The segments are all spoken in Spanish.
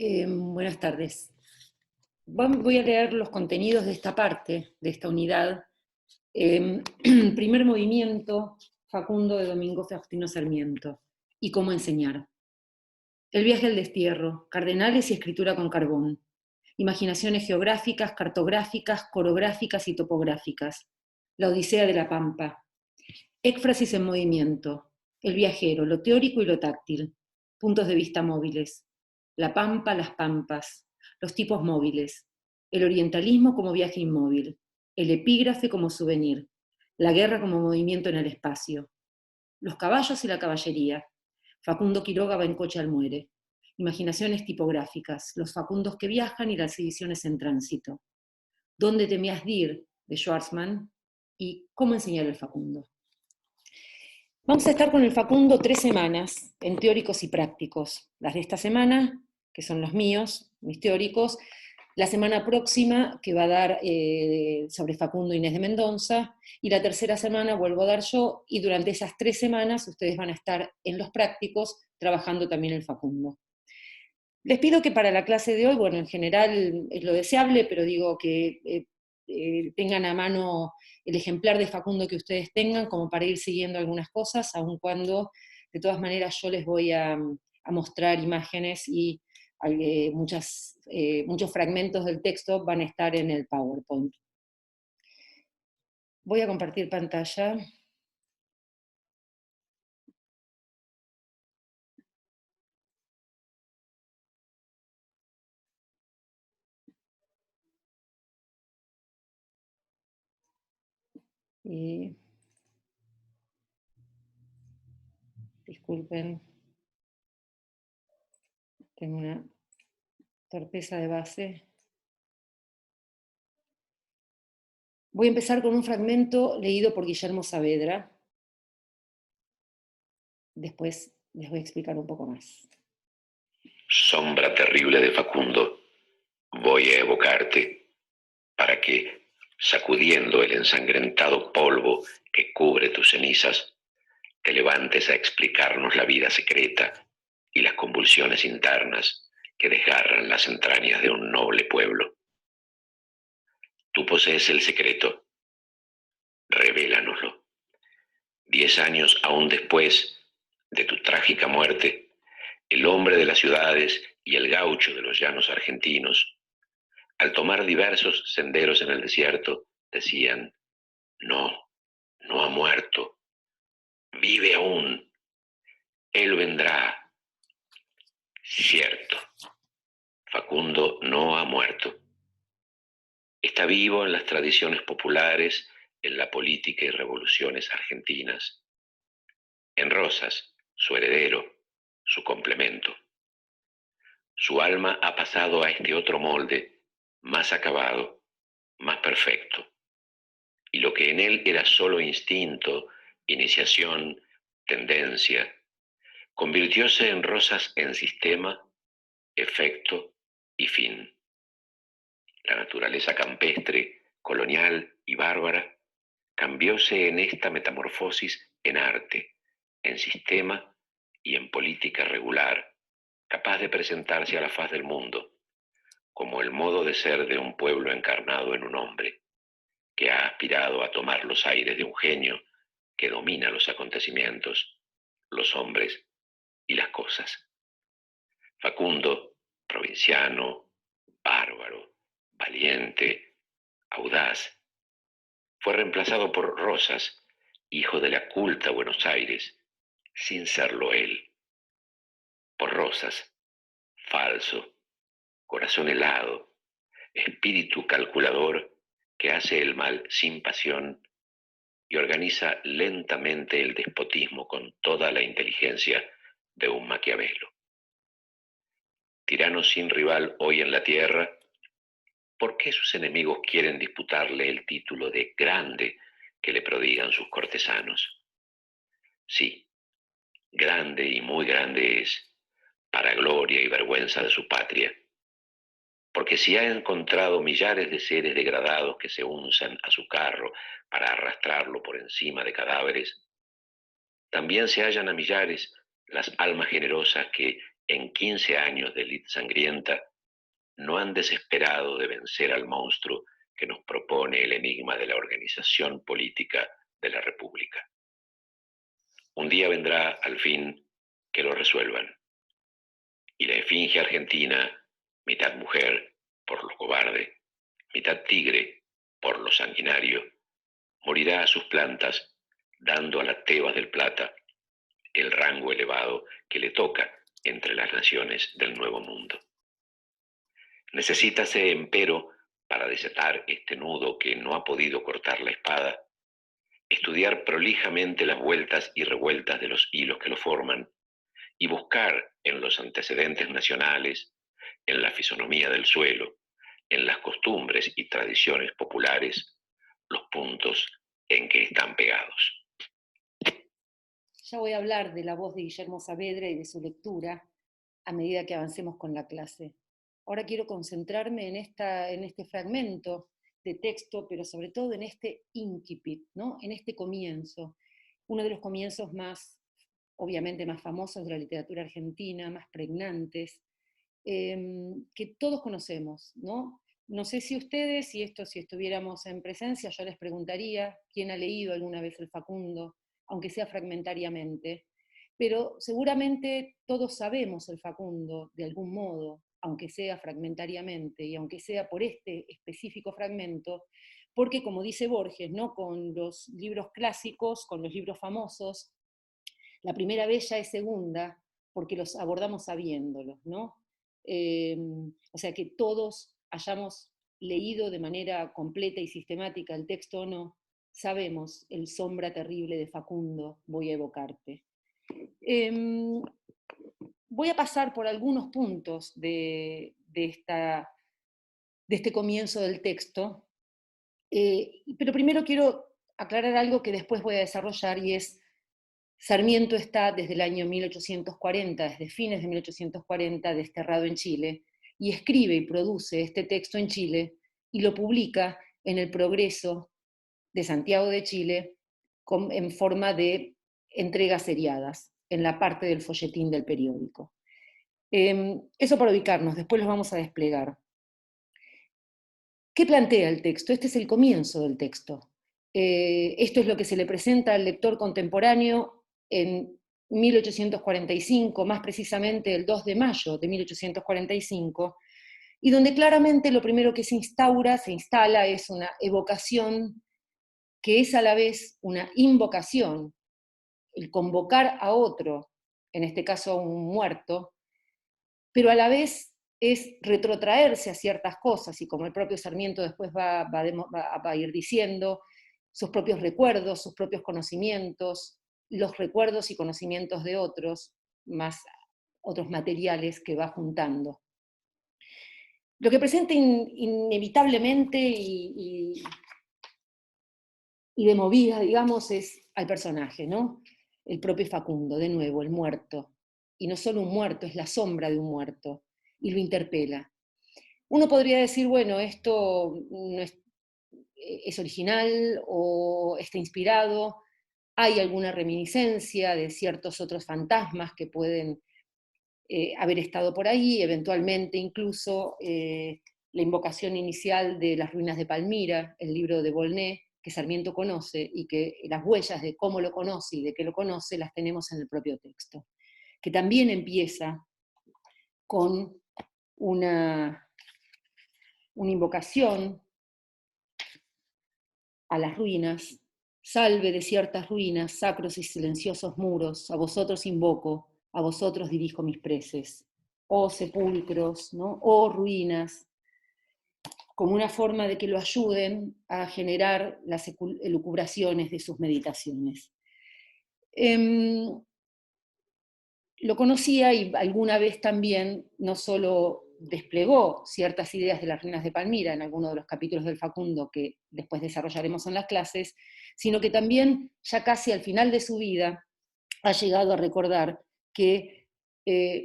Buenas tardes. Voy a leer los contenidos de esta parte, de esta unidad. Primer movimiento, Facundo de Domingo Faustino Sarmiento. Y cómo enseñar. El viaje al destierro, cardenales y escritura con carbón. Imaginaciones geográficas, cartográficas, corográficas y topográficas. La Odisea de la Pampa. Éfrasis en movimiento. El viajero, lo teórico y lo táctil. Puntos de vista móviles. La Pampa, las Pampas. Los tipos móviles. El orientalismo como viaje inmóvil. El epígrafe como souvenir. La guerra como movimiento en el espacio. Los caballos y la caballería. Facundo Quiroga va en coche al muere. Imaginaciones tipográficas. Los Facundos que viajan y las ediciones en tránsito. ¿Dónde temías dir? De Schwarzman. Y cómo enseñar el Facundo. Vamos a estar con el Facundo 3 semanas, en teóricos y prácticos. Las de esta semana, que son los míos, mis teóricos, la semana próxima, que va a dar sobre Facundo Inés de Mendoza, y la tercera semana vuelvo a dar yo, y durante esas 3 semanas ustedes van a estar en los prácticos trabajando también el Facundo. Les pido que para la clase de hoy, bueno, en general es lo deseable, pero digo que tengan a mano el ejemplar de Facundo que ustedes tengan, como para ir siguiendo algunas cosas, aun cuando de todas maneras yo les voy a mostrar imágenes y muchos fragmentos del texto van a estar en el PowerPoint. Voy a compartir pantalla. Y disculpen, tengo una torpeza de base. Voy a empezar con un fragmento leído por Guillermo Saavedra. Después les voy a explicar un poco más. Sombra terrible de Facundo, voy a evocarte para que, sacudiendo el ensangrentado polvo que cubre tus cenizas, te levantes a explicarnos la vida secreta y las convulsiones internas que desgarran las entrañas de un noble pueblo. Tú posees el secreto, revélanoslo. 10 años aún después de tu trágica muerte, el hombre de las ciudades y el gaucho de los llanos argentinos, al tomar diversos senderos en el desierto, decían: no, no ha muerto, vive aún, él vendrá. Cierto, Facundo no ha muerto. Está vivo en las tradiciones populares, en la política y revoluciones argentinas. En Rosas, su heredero, su complemento. Su alma ha pasado a este otro molde, más acabado, más perfecto. Y lo que en él era solo instinto, iniciación, tendencia, convirtióse en Rosas en sistema, efecto y fin. La naturaleza campestre, colonial y bárbara cambióse en esta metamorfosis en arte, en sistema y en política regular, capaz de presentarse a la faz del mundo como el modo de ser de un pueblo encarnado en un hombre, que ha aspirado a tomar los aires de un genio que domina los acontecimientos, los hombres y las cosas. Facundo, provinciano, bárbaro, valiente, audaz, fue reemplazado por Rosas, hijo de la culta Buenos Aires, sin serlo él. Por Rosas, falso, corazón helado, espíritu calculador que hace el mal sin pasión y organiza lentamente el despotismo con toda la inteligencia de un Maquiavelo. Tirano sin rival hoy en la tierra, ¿por qué sus enemigos quieren disputarle el título de grande que le prodigan sus cortesanos? Sí, grande y muy grande es, para gloria y vergüenza de su patria, porque si ha encontrado millares de seres degradados que se unzan a su carro para arrastrarlo por encima de cadáveres, también se hallan a millares las almas generosas que, en 15 años de lid sangrienta, no han desesperado de vencer al monstruo que nos propone el enigma de la organización política de la República. Un día vendrá, al fin, que lo resuelvan. Y la esfinge argentina, mitad mujer por lo cobarde, mitad tigre por lo sanguinario, morirá a sus plantas, dando a la Tebas del Plata el rango elevado que le toca entre las naciones del Nuevo Mundo. Necesítase, empero, para desatar este nudo que no ha podido cortar la espada, estudiar prolijamente las vueltas y revueltas de los hilos que lo forman y buscar en los antecedentes nacionales, en la fisonomía del suelo, en las costumbres y tradiciones populares, los puntos en que están pegados. Ya voy a hablar de la voz de Guillermo Saavedra y de su lectura a medida que avancemos con la clase. Ahora quiero concentrarme en este fragmento de texto, pero sobre todo en este incipit, ¿no? En este comienzo, uno de los comienzos obviamente más famosos de la literatura argentina, más pregnantes, que todos conocemos, ¿no? No sé si ustedes, si estuviéramos en presencia, yo les preguntaría quién ha leído alguna vez el Facundo, aunque sea fragmentariamente, pero seguramente todos sabemos el Facundo de algún modo, aunque sea fragmentariamente y aunque sea por este específico fragmento, porque como dice Borges, ¿no? Con los libros clásicos, con los libros famosos, la primera vez ya es segunda, porque los abordamos sabiéndolos, ¿no? O sea, que todos hayamos leído de manera completa y sistemática el texto o no, sabemos el sombra terrible de Facundo, voy a evocarte. Voy a pasar por algunos puntos de este comienzo del texto, pero primero quiero aclarar algo que después voy a desarrollar, y es: Sarmiento está desde el año 1840, desde fines de 1840, desterrado en Chile, y escribe y produce este texto en Chile y lo publica en el Progreso de Santiago de Chile en forma de entregas seriadas, en la parte del folletín del periódico. Eso para ubicarnos, después los vamos a desplegar. ¿Qué plantea el texto? Este es el comienzo del texto. Esto es lo que se le presenta al lector contemporáneo en 1845, más precisamente el 2 de mayo de 1845, y donde claramente lo primero que se instala, es una evocación que es a la vez una invocación, el convocar a otro, en este caso a un muerto, pero a la vez es retrotraerse a ciertas cosas, y como el propio Sarmiento después va a ir diciendo, sus propios recuerdos, sus propios conocimientos, los recuerdos y conocimientos de otros, más otros materiales que va juntando. Lo que presenta inevitablemente y de movida, digamos, es al personaje, ¿no? El propio Facundo, de nuevo, el muerto. Y no solo un muerto, es la sombra de un muerto, y lo interpela. Uno podría decir, bueno, esto no es original o está inspirado, hay alguna reminiscencia de ciertos otros fantasmas que pueden haber estado por ahí, eventualmente incluso la invocación inicial de las ruinas de Palmira, el libro de Volney, que Sarmiento conoce, y que las huellas de cómo lo conoce y de qué lo conoce las tenemos en el propio texto, que también empieza con una invocación a las ruinas: salve de ciertas ruinas, sacros y silenciosos muros, a vosotros invoco, a vosotros dirijo mis preces, oh sepulcros, ¿no? Oh ruinas, como una forma de que lo ayuden a generar las elucubraciones de sus meditaciones. Lo conocía, y alguna vez también no solo desplegó ciertas ideas de las ruinas de Palmira en alguno de los capítulos del Facundo que después desarrollaremos en las clases, sino que también ya casi al final de su vida ha llegado a recordar que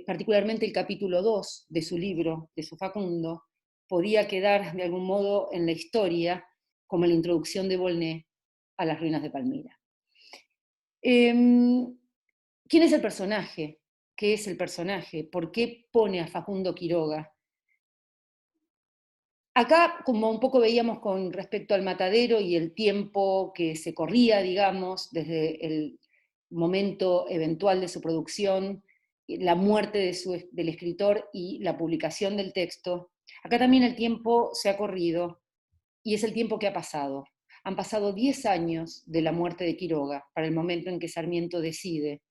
particularmente el capítulo 2 de su libro, de su Facundo, podía quedar de algún modo en la historia como la introducción de Volney a las ruinas de Palmira. ¿Quién es el personaje qué es el personaje, por qué pone a Facundo Quiroga. Acá, como un poco veíamos con respecto al Matadero y el tiempo que se corría, digamos, desde el momento eventual de su producción, la muerte del escritor y la publicación del texto, acá también el tiempo se ha corrido y es el tiempo que ha pasado. Han pasado 10 años de la muerte de Quiroga para el momento en que Sarmiento decide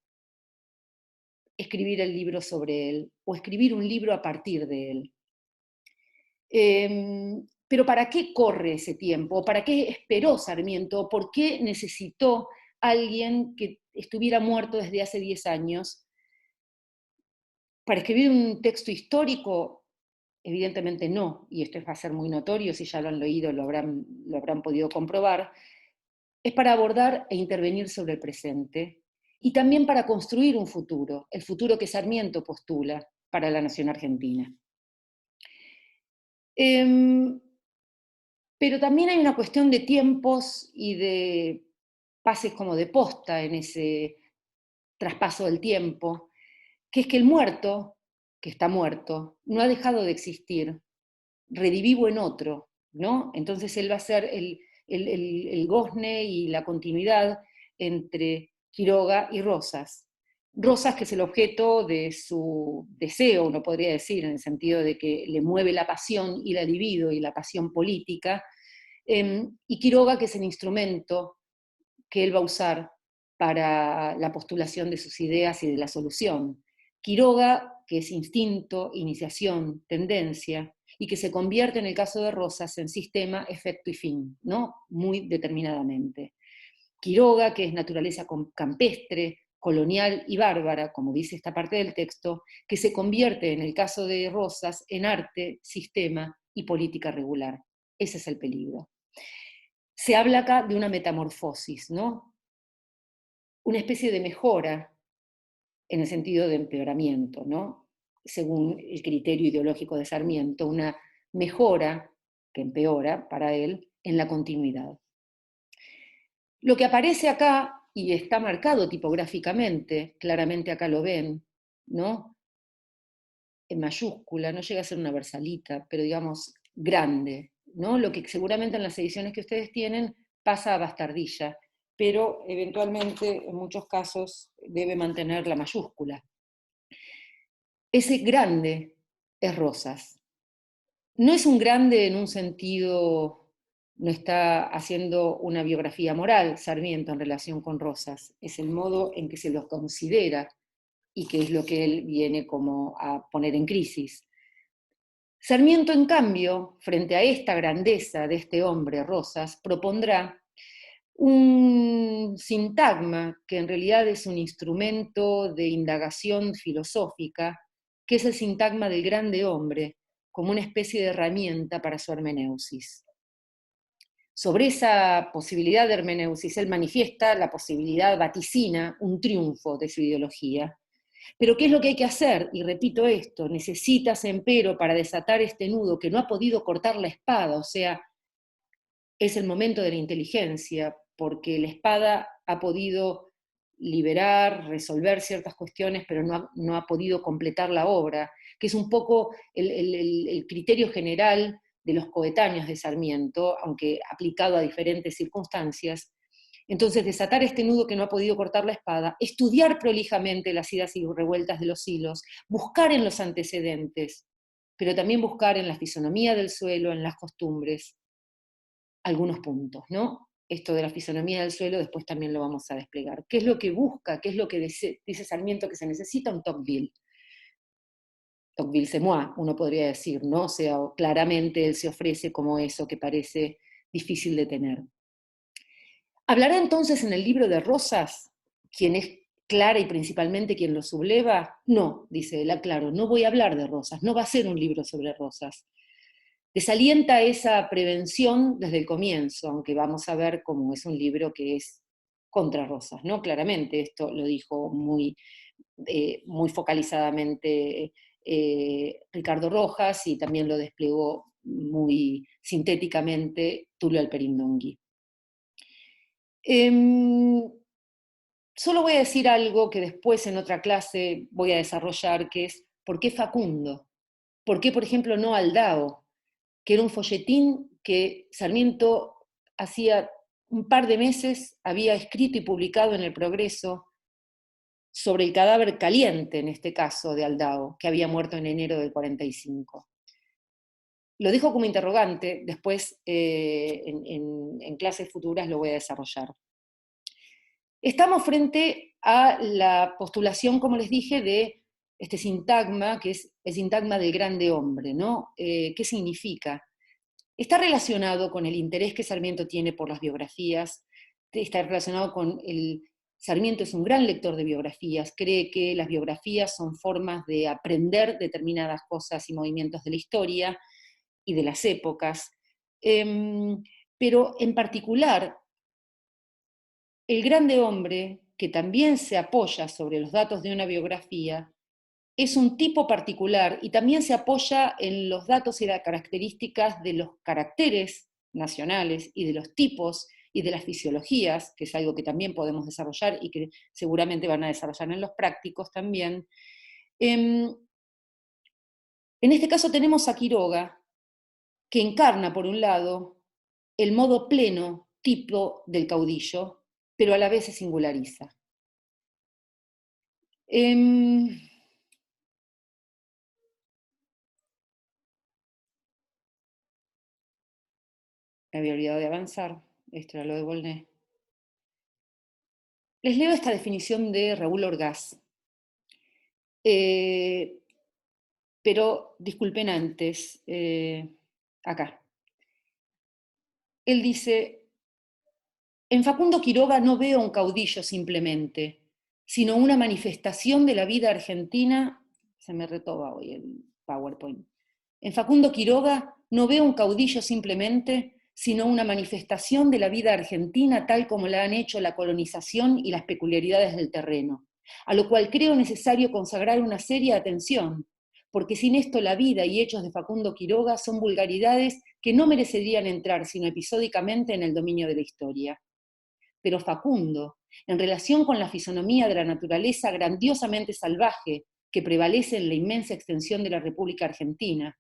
escribir el libro sobre él o escribir un libro a partir de él. Pero ¿para qué corre ese tiempo? ¿Para qué esperó Sarmiento? ¿Por qué necesitó alguien que estuviera muerto desde hace 10 años? ¿Para escribir un texto histórico? Evidentemente no, y esto va a ser muy notorio, si ya lo han leído lo habrán podido comprobar. Es para abordar e intervenir sobre el presente y también para construir un futuro, el futuro que Sarmiento postula para la nación argentina. Pero también hay una cuestión de tiempos y de pases como de posta en ese traspaso del tiempo, que es que el muerto, que está muerto, no ha dejado de existir, redivivo en otro, ¿no? Entonces él va a ser el gozne y la continuidad entre Quiroga y Rosas. Rosas, que es el objeto de su deseo, uno podría decir, en el sentido de que le mueve la pasión y la libido y la pasión política, y Quiroga, que es el instrumento que él va a usar para la postulación de sus ideas y de la solución. Quiroga, que es instinto, iniciación, tendencia, y que se convierte en el caso de Rosas en sistema, efecto y fin, ¿no? Muy determinadamente. Quiroga, que es naturaleza campestre, colonial y bárbara, como dice esta parte del texto, que se convierte en el caso de Rosas en arte, sistema y política regular. Ese es el peligro. Se habla acá de una metamorfosis, ¿no? Una especie de mejora en el sentido de empeoramiento, ¿no? Según el criterio ideológico de Sarmiento, una mejora que empeora para él en la continuidad. Lo que aparece acá, y está marcado tipográficamente, claramente acá lo ven, ¿no? En mayúscula, no llega a ser una versalita, pero digamos grande, ¿no? Lo que seguramente en las ediciones que ustedes tienen pasa a bastardilla, pero eventualmente en muchos casos debe mantener la mayúscula. Ese grande es Rosas. No es un grande en un sentido, no está haciendo una biografía moral, Sarmiento, en relación con Rosas, es el modo en que se lo considera y que es lo que él viene como a poner en crisis. Sarmiento, en cambio, frente a esta grandeza de este hombre, Rosas, propondrá un sintagma que en realidad es un instrumento de indagación filosófica, que es el sintagma del grande hombre, como una especie de herramienta para su hermeneusis. Sobre esa posibilidad de hermeneusis, él manifiesta la posibilidad, vaticina un triunfo de su ideología. Pero ¿qué es lo que hay que hacer? Y repito esto, necesitas, empero, para desatar este nudo que no ha podido cortar la espada, o sea, es el momento de la inteligencia, porque la espada ha podido liberar, resolver ciertas cuestiones, pero no ha podido completar la obra, que es un poco el criterio general de los coetáneos de Sarmiento, aunque aplicado a diferentes circunstancias. Entonces, desatar este nudo que no ha podido cortar la espada, estudiar prolijamente las idas y revueltas de los hilos, buscar en los antecedentes, pero también buscar en la fisonomía del suelo, en las costumbres, algunos puntos, ¿no? Esto de la fisonomía del suelo después también lo vamos a desplegar. ¿Qué es lo que busca? ¿Qué es lo que dice Sarmiento que se necesita? Un Tocqueville. Tocqueville-c'est-moi, uno podría decir, ¿no? O sea, claramente él se ofrece como eso que parece difícil de tener. ¿Hablará entonces en el libro de Rosas quien es Clara y principalmente quien lo subleva? No, dice él, aclaro, no voy a hablar de Rosas, no va a ser un libro sobre Rosas. Desalienta esa prevención desde el comienzo, aunque vamos a ver cómo es un libro que es contra Rosas, ¿no? Claramente, esto lo dijo muy focalizadamente Ricardo Rojas y también lo desplegó muy sintéticamente Tulio Alperindongui. Solo voy a decir algo que después en otra clase voy a desarrollar, que es ¿por qué Facundo? ¿Por qué, por ejemplo, no Aldao? Que era un folletín que Sarmiento hacía un par de meses había escrito y publicado en El Progreso sobre el cadáver caliente, en este caso, de Aldao, que había muerto en enero del 45. Lo dejo como interrogante, después en clases futuras lo voy a desarrollar. Estamos frente a la postulación, como les dije, de este sintagma, que es el sintagma del grande hombre, ¿no? ¿Qué significa? Está relacionado con el interés que Sarmiento tiene por las biografías, está relacionado con el... Sarmiento es un gran lector de biografías, cree que las biografías son formas de aprender determinadas cosas y movimientos de la historia y de las épocas, pero en particular el grande hombre, que también se apoya sobre los datos de una biografía, es un tipo particular y también se apoya en los datos y las características de los caracteres nacionales y de los tipos y de las fisiologías, que es algo que también podemos desarrollar y que seguramente van a desarrollar en los prácticos también. En este caso tenemos a Quiroga, que encarna, por un lado, el modo pleno tipo del caudillo, pero a la vez se singulariza. Me había olvidado de avanzar, esto era lo de Volney. Les leo esta definición de Raúl Orgaz, pero disculpen antes, acá. Él dice, en Facundo Quiroga no veo un caudillo simplemente, sino una manifestación de la vida argentina. Se me retoba hoy el PowerPoint. En Facundo Quiroga no veo un caudillo simplemente, sino una manifestación de la vida argentina tal como la han hecho la colonización y las peculiaridades del terreno, a lo cual creo necesario consagrar una seria atención, porque sin esto la vida y hechos de Facundo Quiroga son vulgaridades que no merecerían entrar sino episódicamente en el dominio de la historia. Pero Facundo, en relación con la fisonomía de la naturaleza grandiosamente salvaje que prevalece en la inmensa extensión de la República Argentina,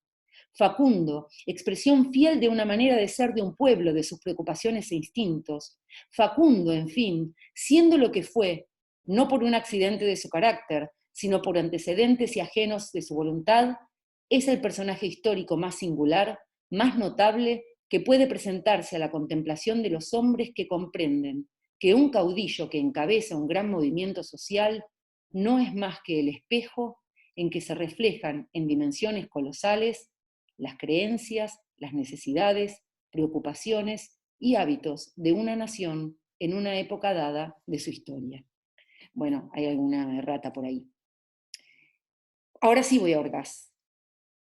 Facundo, expresión fiel de una manera de ser de un pueblo, de sus preocupaciones e instintos. Facundo, en fin, siendo lo que fue, no por un accidente de su carácter, sino por antecedentes y ajenos de su voluntad, es el personaje histórico más singular, más notable, que puede presentarse a la contemplación de los hombres que comprenden que un caudillo que encabeza un gran movimiento social no es más que el espejo en que se reflejan en dimensiones colosales las creencias, las necesidades, preocupaciones y hábitos de una nación en una época dada de su historia. Bueno, hay alguna errata por ahí. Ahora sí voy a Orgaz.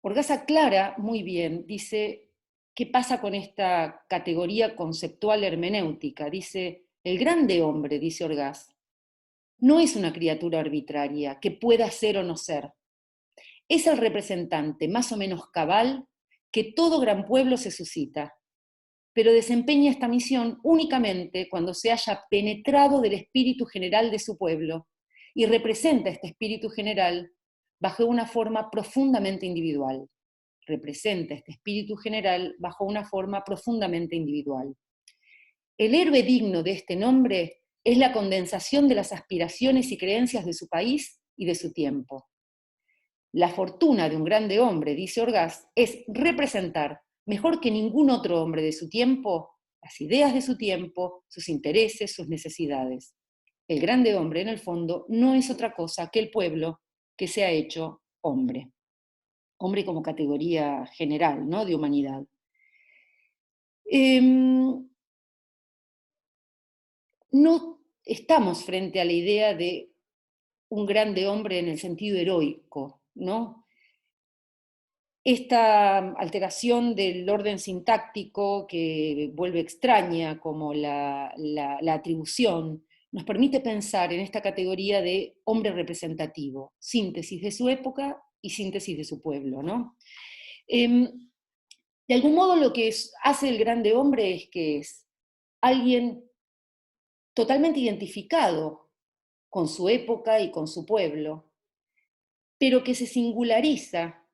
Orgaz aclara muy bien, dice, ¿qué pasa con esta categoría conceptual hermenéutica? Dice, el grande hombre, dice Orgaz, no es una criatura arbitraria que pueda ser o no ser. Es el representante más o menos cabal que todo gran pueblo se suscita, pero desempeña esta misión únicamente cuando se haya penetrado del espíritu general de su pueblo y representa este espíritu general bajo una forma profundamente individual. Representa este espíritu general bajo una forma profundamente individual. El héroe digno de este nombre es la condensación de las aspiraciones y creencias de su país y de su tiempo. La fortuna de un grande hombre, dice Orgaz, es representar, mejor que ningún otro hombre de su tiempo, las ideas de su tiempo, sus intereses, sus necesidades. El grande hombre, en el fondo, no es otra cosa que el pueblo que se ha hecho hombre. Hombre como categoría general, ¿no?, de humanidad. No estamos frente a la idea de un grande hombre en el sentido heroico, ¿no? Esta alteración del orden sintáctico que vuelve extraña como la atribución, nos permite pensar en esta categoría de hombre representativo, síntesis de su época y síntesis de su pueblo, ¿no? De algún modo lo que hace el grande hombre es que es alguien totalmente identificado con su época y con su pueblo, pero que se singulariza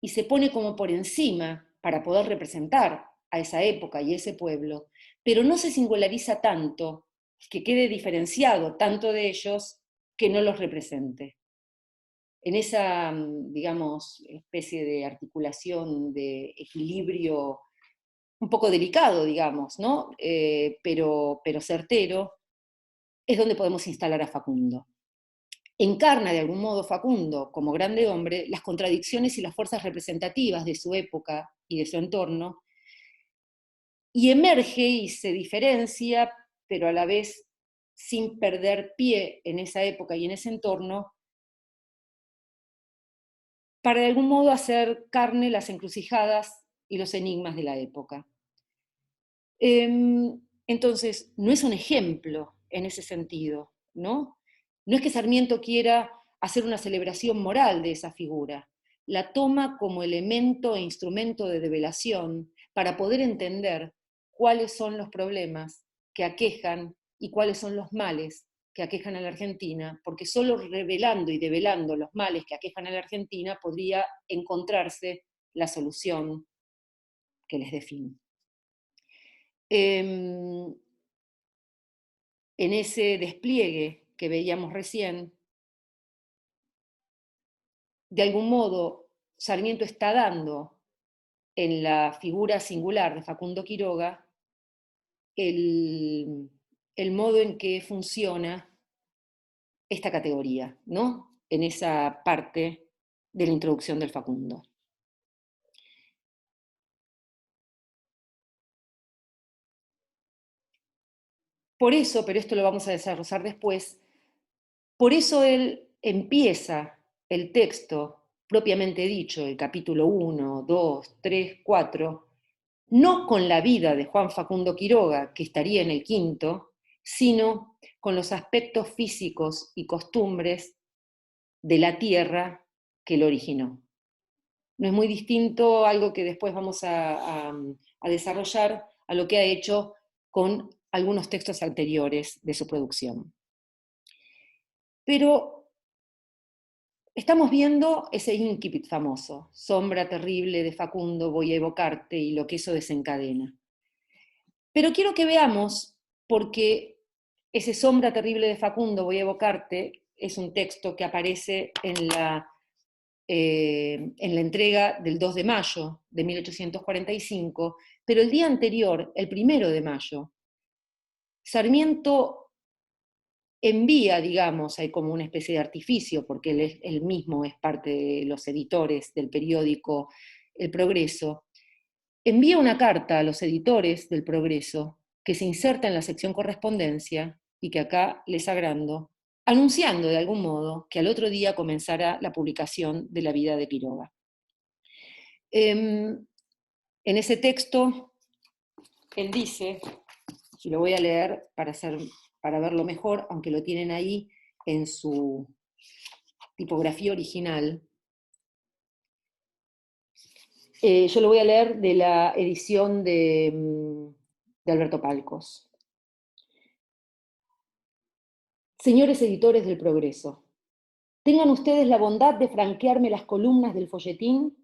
y se pone como por encima para poder representar a esa época y ese pueblo, pero no se singulariza tanto que quede diferenciado tanto de ellos que no los represente. En esa, digamos, especie de articulación, de equilibrio un poco delicado, digamos, ¿no? Pero certero, es donde podemos instalar a Facundo. Encarna de algún modo Facundo, como grande hombre, las contradicciones y las fuerzas representativas de su época y de su entorno, y emerge y se diferencia, pero a la vez sin perder pie en esa época y en ese entorno, para de algún modo hacer carne las encrucijadas y los enigmas de la época. Entonces, no es un ejemplo en ese sentido, ¿no? No es que Sarmiento quiera hacer una celebración moral de esa figura, la toma como elemento e instrumento de develación para poder entender cuáles son los problemas que aquejan y cuáles son los males que aquejan a la Argentina, porque solo revelando y develando los males que aquejan a la Argentina podría encontrarse la solución que les define. En ese despliegue que veíamos recién, de algún modo Sarmiento está dando en la figura singular de Facundo Quiroga el modo en que funciona esta categoría, ¿no? En esa parte de la introducción del Facundo. Por eso, pero esto lo vamos a desarrollar después, por eso él empieza el texto propiamente dicho, el capítulo 1, 2, 3, 4, no con la vida de Juan Facundo Quiroga, que estaría en el quinto, sino con los aspectos físicos y costumbres de la tierra que lo originó. No es muy distinto algo que después vamos a desarrollar a lo que ha hecho con algunos textos anteriores de su producción. Pero estamos viendo ese incipit famoso, sombra terrible de Facundo, voy a evocarte, y lo que eso desencadena. Pero quiero que veamos, porque ese sombra terrible de Facundo, voy a evocarte, es un texto que aparece en la entrega del 2 de mayo de 1845, pero el día anterior, el 1 de mayo, Sarmiento envía, digamos, hay como una especie de artificio, porque él mismo es parte de los editores del periódico El Progreso, envía una carta a los editores del Progreso que se inserta en la sección correspondencia y que acá les agrando, anunciando de algún modo que al otro día comenzará la publicación de la vida de Quiroga. En ese texto, él dice, y lo voy a leer para verlo mejor, aunque lo tienen ahí en su tipografía original. Yo lo voy a leer de la edición de Alberto Palcos. Señores editores del Progreso, tengan ustedes la bondad de franquearme las columnas del folletín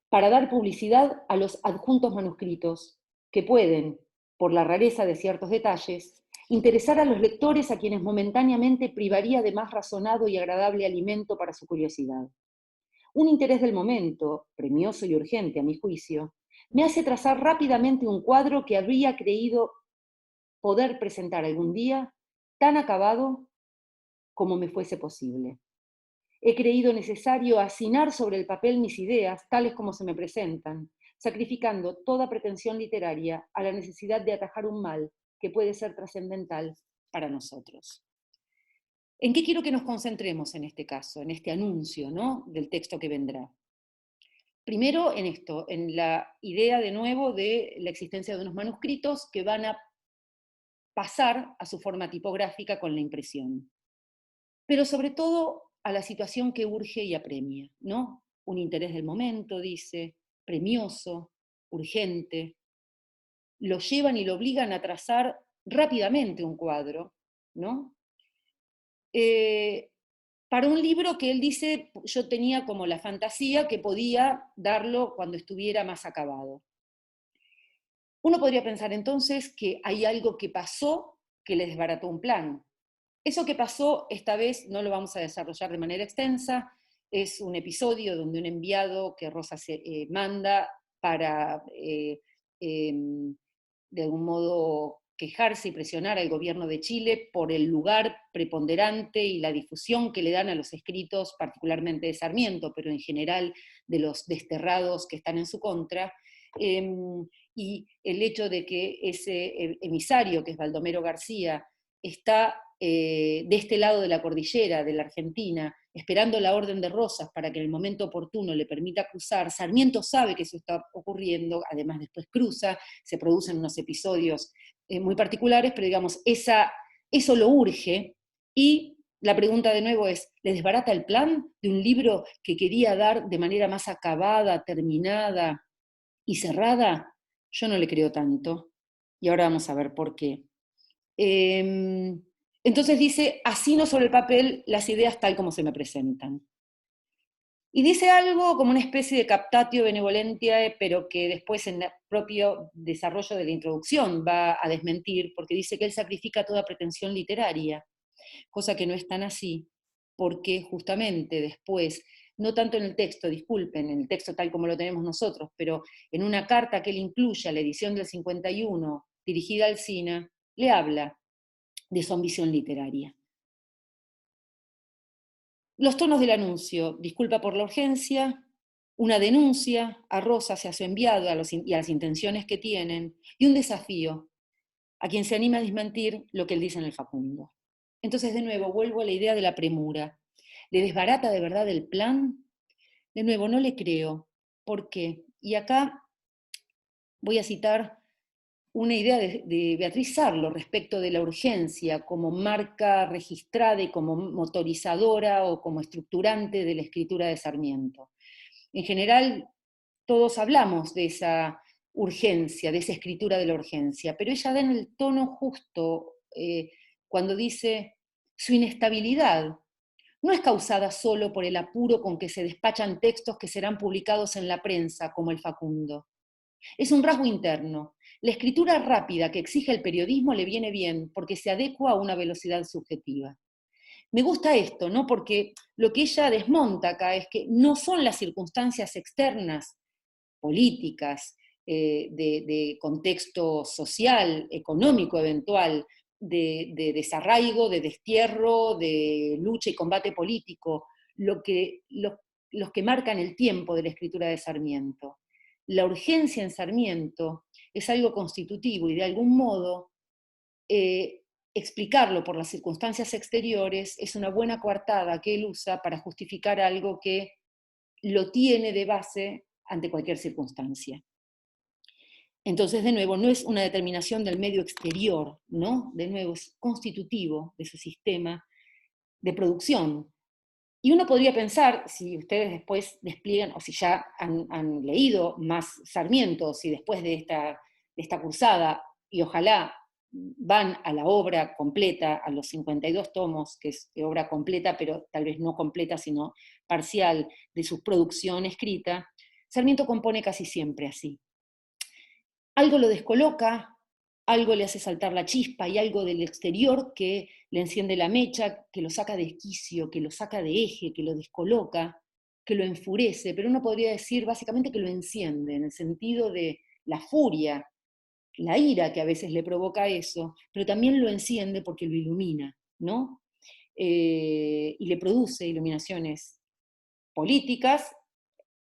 para dar publicidad a los adjuntos manuscritos, que pueden, por la rareza de ciertos detalles, interesar a los lectores a quienes momentáneamente privaría de más razonado y agradable alimento para su curiosidad. Un interés del momento, premioso y urgente a mi juicio, me hace trazar rápidamente un cuadro que habría creído poder presentar algún día tan acabado como me fuese posible. He creído necesario hacinar sobre el papel mis ideas, tales como se me presentan, sacrificando toda pretensión literaria a la necesidad de atajar un mal que puede ser trascendental para nosotros. ¿En qué quiero que nos concentremos en este caso, en este anuncio, ¿no?, del texto que vendrá? Primero en esto, en la idea de nuevo de la existencia de unos manuscritos que van a pasar a su forma tipográfica con la impresión. Pero sobre todo a la situación que urge y apremia, ¿no? Un interés del momento, dice, premioso, urgente. Lo llevan y lo obligan a trazar rápidamente un cuadro, ¿no? para un libro que él dice, yo tenía como la fantasía que podía darlo cuando estuviera más acabado. Uno podría pensar entonces que hay algo que pasó que le desbarató un plan. Eso que pasó esta vez no lo vamos a desarrollar de manera extensa, es un episodio donde un enviado que Rosa manda para, de algún modo, quejarse y presionar al gobierno de Chile por el lugar preponderante y la difusión que le dan a los escritos, particularmente de Sarmiento, pero en general de los desterrados que están en su contra, y el hecho de que ese emisario, que es Baldomero García, está de este lado de la cordillera, de la Argentina, esperando la orden de Rosas para que en el momento oportuno le permita cruzar. Sarmiento sabe que eso está ocurriendo, además después cruza, se producen unos episodios muy particulares, pero digamos, eso lo urge, y la pregunta de nuevo es, ¿le desbarata el plan de un libro que quería dar de manera más acabada, terminada y cerrada? Yo no le creo tanto, y ahora vamos a ver por qué. Entonces dice, así no sobre el papel las ideas tal como se me presentan. Y dice algo como una especie de captatio benevolentiae, pero que después en el propio desarrollo de la introducción va a desmentir, porque dice que él sacrifica toda pretensión literaria, cosa que no es tan así, porque justamente después, no tanto en el texto, disculpen, en el texto tal como lo tenemos nosotros, pero en una carta que él incluye a la edición del 51, dirigida al SINA, le habla de su ambición literaria. Los tonos del anuncio: disculpa por la urgencia, una denuncia a Rosas y a su enviado y a las intenciones que tienen, y un desafío a quien se anime a desmentir lo que él dice en el Facundo. Entonces, de nuevo, vuelvo a la idea de la premura. ¿Le desbarata de verdad el plan? De nuevo, no le creo. ¿Por qué? Y acá voy a citar una idea de Beatriz Sarlo respecto de la urgencia como marca registrada y como motorizadora o como estructurante de la escritura de Sarmiento. En general, todos hablamos de esa urgencia, de esa escritura de la urgencia, pero ella da en el tono justo cuando dice su inestabilidad no es causada solo por el apuro con que se despachan textos que serán publicados en la prensa, como el Facundo. Es un rasgo interno. La escritura rápida que exige el periodismo le viene bien porque se adecua a una velocidad subjetiva. Me gusta esto, ¿no? Porque lo que ella desmonta acá es que no son las circunstancias externas, políticas, de contexto social, económico eventual, de desarraigo, de destierro, de lucha y combate político, los que marcan el tiempo de la escritura de Sarmiento. La urgencia en Sarmiento es algo constitutivo y de algún modo explicarlo por las circunstancias exteriores es una buena coartada que él usa para justificar algo que lo tiene de base ante cualquier circunstancia. Entonces, de nuevo, no es una determinación del medio exterior, ¿no? De nuevo, es constitutivo de su sistema de producción. Y uno podría pensar, si ustedes después despliegan, o si ya han leído más Sarmiento, si después de esta cursada, y ojalá van a la obra completa, a los 52 tomos, que es obra completa, pero tal vez no completa, sino parcial, de su producción escrita, Sarmiento compone casi siempre así. Algo lo descoloca, algo le hace saltar la chispa, y algo del exterior que le enciende la mecha, que lo saca de quicio, que lo saca de eje, que lo descoloca, que lo enfurece, pero uno podría decir básicamente que lo enciende, en el sentido de la furia, la ira que a veces le provoca eso, pero también lo enciende porque lo ilumina, ¿no? Y le produce iluminaciones políticas,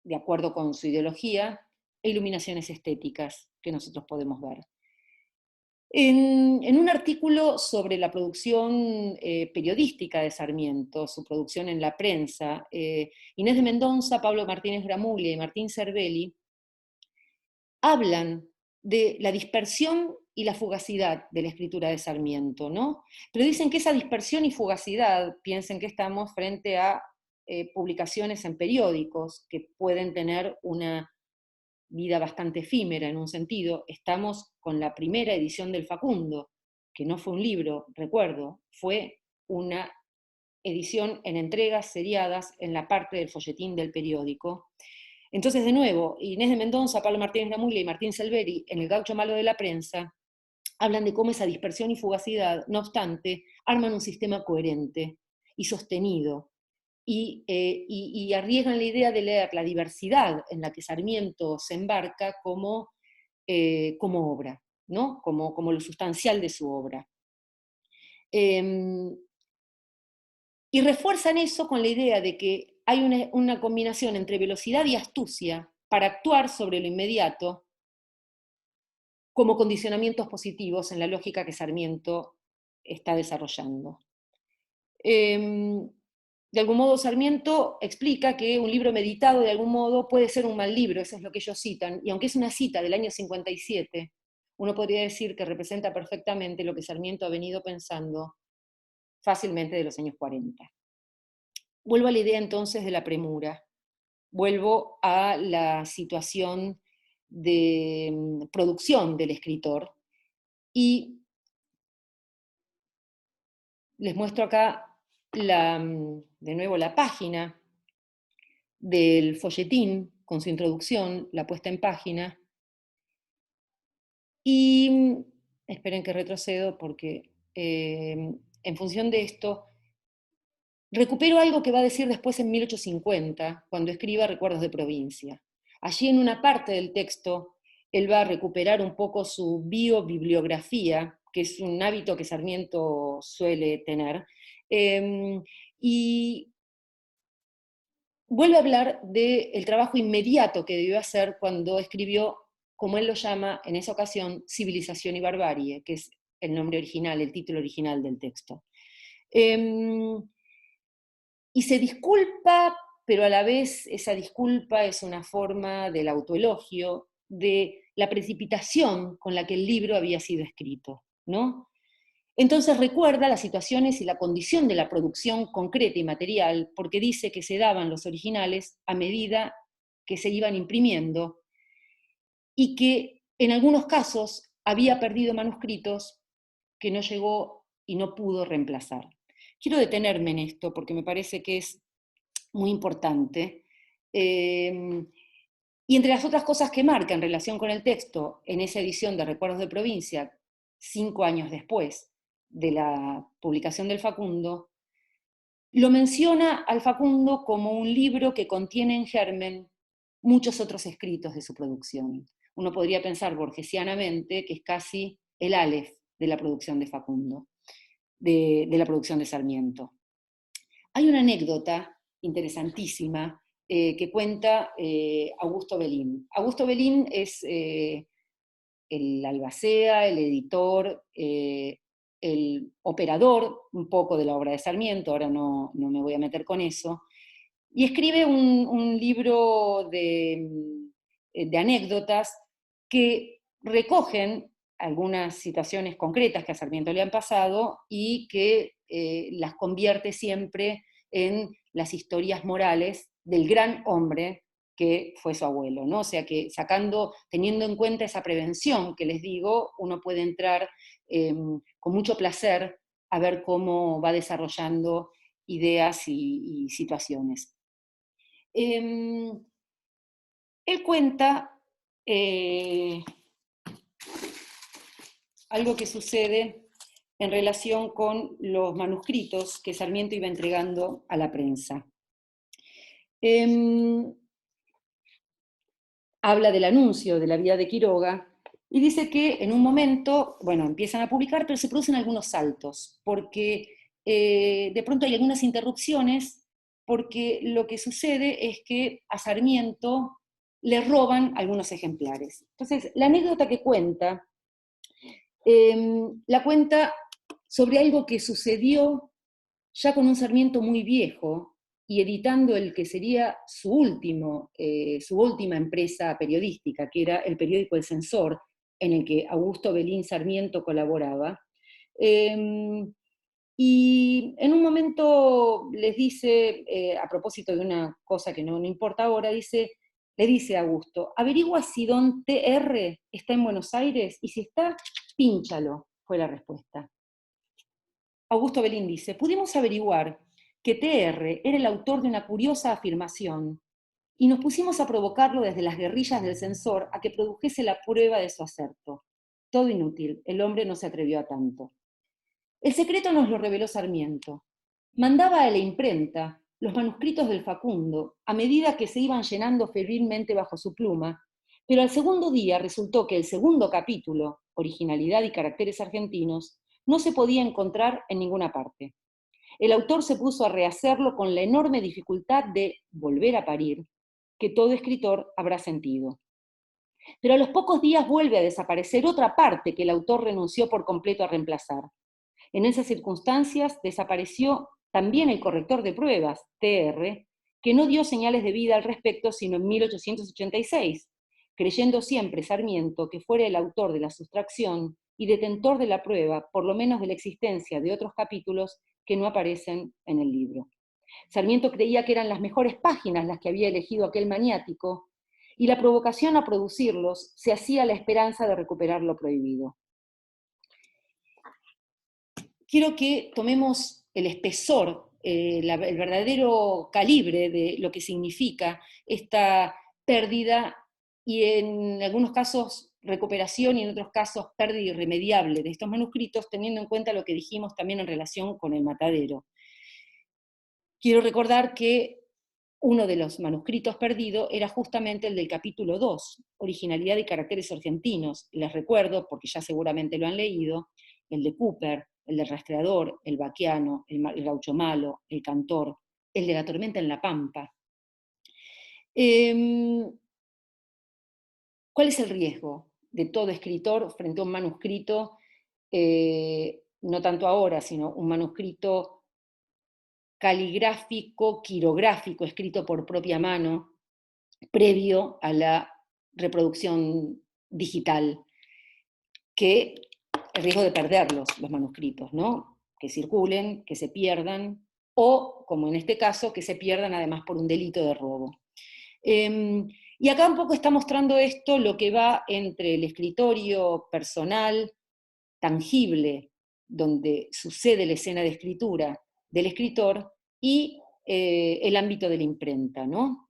de acuerdo con su ideología, e iluminaciones estéticas que nosotros podemos ver. En un artículo sobre la producción periodística de Sarmiento, su producción en la prensa, Inés de Mendoza, Pablo Martínez Gramuglia y Martín Cervelli hablan de la dispersión y la fugacidad de la escritura de Sarmiento, ¿no? Pero dicen que esa dispersión y fugacidad, piensen que estamos frente a publicaciones en periódicos que pueden tener una vida bastante efímera en un sentido. Estamos con la primera edición del Facundo, que no fue un libro, recuerdo, fue una edición en entregas seriadas en la parte del folletín del periódico. Entonces, de nuevo, Inés de Mendoza, Pablo Martínez Lamulla y Martín Selveri, en El gaucho malo de la prensa, hablan de cómo esa dispersión y fugacidad, no obstante, arman un sistema coherente y sostenido, y arriesgan la idea de leer la diversidad en la que Sarmiento se embarca como obra, ¿no? Como lo sustancial de su obra. Y refuerzan eso con la idea de que hay una combinación entre velocidad y astucia para actuar sobre lo inmediato como condicionamientos positivos en la lógica que Sarmiento está desarrollando. De algún modo, Sarmiento explica que un libro meditado de algún modo puede ser un mal libro, eso es lo que ellos citan, y aunque es una cita del año 57, uno podría decir que representa perfectamente lo que Sarmiento ha venido pensando fácilmente de los años 40. Vuelvo a la idea entonces de la premura, vuelvo a la situación de producción del escritor, y les muestro acá de nuevo la página del folletín con su introducción, la puesta en página, y esperen que retrocedo porque en función de esto recupero algo que va a decir después en 1850, cuando escriba Recuerdos de provincia. Allí en una parte del texto él va a recuperar un poco su biobibliografía, que es un hábito que Sarmiento suele tener, y vuelve a hablar del trabajo inmediato que debió hacer cuando escribió, como él lo llama en esa ocasión, Civilización y Barbarie, que es el nombre original, el título original del texto. Y se disculpa, pero a la vez esa disculpa es una forma del autoelogio, de la precipitación con la que el libro había sido escrito, ¿no? Entonces recuerda las situaciones y la condición de la producción concreta y material, porque dice que se daban los originales a medida que se iban imprimiendo, y que en algunos casos había perdido manuscritos que no llegó y no pudo reemplazar. Quiero detenerme en esto porque me parece que es muy importante. Y entre las otras cosas que marca en relación con el texto en esa edición de Recuerdos de provincia, 5 años después de la publicación del Facundo, lo menciona al Facundo como un libro que contiene en germen muchos otros escritos de su producción. Uno podría pensar borgesianamente que es casi el Aleph de la producción de Facundo, de la producción de Sarmiento. Hay una anécdota interesantísima que cuenta Augusto Belín. Augusto Belín es el albacea, el editor, el operador un poco de la obra de Sarmiento, ahora no me voy a meter con eso, y escribe un libro de anécdotas que recogen algunas situaciones concretas que a Sarmiento le han pasado y que las convierte siempre en las historias morales del gran hombre que fue su abuelo, ¿no? O sea que teniendo en cuenta esa prevención que les digo, uno puede entrar con mucho placer a ver cómo va desarrollando ideas y situaciones. Él cuenta algo que sucede en relación con los manuscritos que Sarmiento iba entregando a la prensa. Habla del anuncio de la vida de Quiroga y dice que en un momento, bueno, empiezan a publicar, pero se producen algunos saltos, porque de pronto hay algunas interrupciones, porque lo que sucede es que a Sarmiento le roban algunos ejemplares. Entonces, la anécdota que cuenta, la cuenta sobre algo que sucedió ya con un Sarmiento muy viejo y editando el que sería su última empresa periodística, que era el periódico El Censor, en el que Augusto Belín Sarmiento colaboraba. Y en un momento les dice, a propósito de una cosa que no importa ahora, le dice a Augusto, averigua si don TR está en Buenos Aires, y si está, pínchalo, fue la respuesta. Augusto Belín dice, pudimos averiguar que TR era el autor de una curiosa afirmación, y nos pusimos a provocarlo desde las guerrillas del censor a que produjese la prueba de su acerto. Todo inútil, el hombre no se atrevió a tanto. El secreto nos lo reveló Sarmiento. Mandaba a la imprenta los manuscritos del Facundo a medida que se iban llenando febrilmente bajo su pluma, pero al segundo día resultó que el segundo capítulo, Originalidad y caracteres argentinos, no se podía encontrar en ninguna parte. El autor se puso a rehacerlo con la enorme dificultad de volver a parir, que todo escritor habrá sentido. Pero a los pocos días vuelve a desaparecer otra parte que el autor renunció por completo a reemplazar. En esas circunstancias desapareció también el corrector de pruebas, TR, que no dio señales de vida al respecto sino en 1886, creyendo siempre Sarmiento que fuera el autor de la sustracción y detentor de la prueba, por lo menos de la existencia de otros capítulos que no aparecen en el libro. Sarmiento creía que eran las mejores páginas las que había elegido aquel maniático, y la provocación a producirlos se hacía a la esperanza de recuperar lo prohibido. Quiero que tomemos el espesor, el verdadero calibre de lo que significa esta pérdida y en algunos casos recuperación y en otros casos pérdida irremediable de estos manuscritos, teniendo en cuenta lo que dijimos también en relación con el matadero. Quiero recordar que uno de los manuscritos perdidos era justamente el del capítulo 2, Originalidad y caracteres argentinos. Les recuerdo, porque ya seguramente lo han leído, el de Cooper, el del rastreador, el vaquiano, el gaucho malo, el cantor, el de la tormenta en la pampa. ¿Cuál es el riesgo de todo escritor frente a un manuscrito, no tanto ahora, sino un manuscrito caligráfico, quirográfico, escrito por propia mano, previo a la reproducción digital, que el riesgo de perderlos, los manuscritos, ¿no? Que circulen, que se pierdan, o, como en este caso, que se pierdan además por un delito de robo. Y acá un poco está mostrando esto lo que va entre el escritorio personal, tangible, donde sucede la escena de escritura del escritor, y el ámbito de la imprenta, ¿no?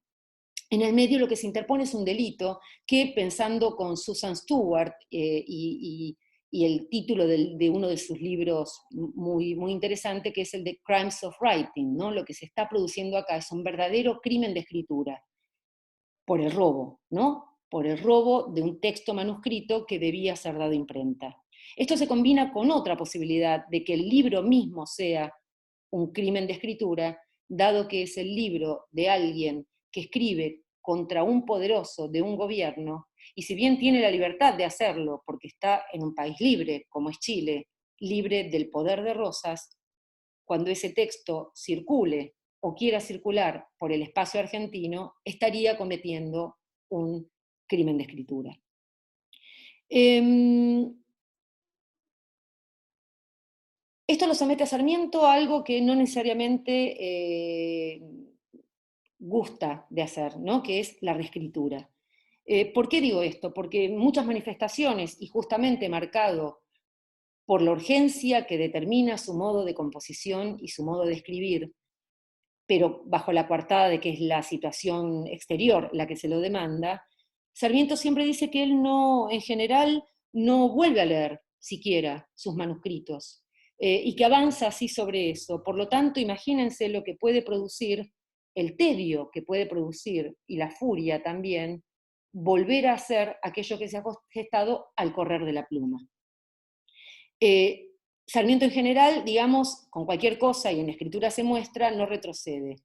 En el medio lo que se interpone es un delito que, pensando con Susan Stewart y el título de uno de sus libros muy, muy interesante, que es el de Crimes of Writing, ¿no? Lo que se está produciendo acá es un verdadero crimen de escritura, por el robo, ¿no? Por el robo de un texto manuscrito que debía ser dado a imprenta. Esto se combina con otra posibilidad de que el libro mismo sea un crimen de escritura, dado que es el libro de alguien que escribe contra un poderoso de un gobierno, y si bien tiene la libertad de hacerlo, porque está en un país libre, como es Chile, libre del poder de Rosas, cuando ese texto circule o quiera circular por el espacio argentino, estaría cometiendo un crimen de escritura. Esto lo somete a Sarmiento a algo que no necesariamente gusta de hacer, ¿no? Que es la reescritura. ¿Por qué digo esto? Porque muchas manifestaciones, y justamente marcado por la urgencia que determina su modo de composición y su modo de escribir, pero bajo la coartada de que es la situación exterior la que se lo demanda, Sarmiento siempre dice que él no, en general, no vuelve a leer siquiera sus manuscritos, y que avanza así sobre eso. Por lo tanto, imagínense lo que puede producir, el tedio que puede producir, y la furia también, volver a hacer aquello que se ha gestado al correr de la pluma. Sarmiento en general, digamos, con cualquier cosa, y en la escritura se muestra, no retrocede.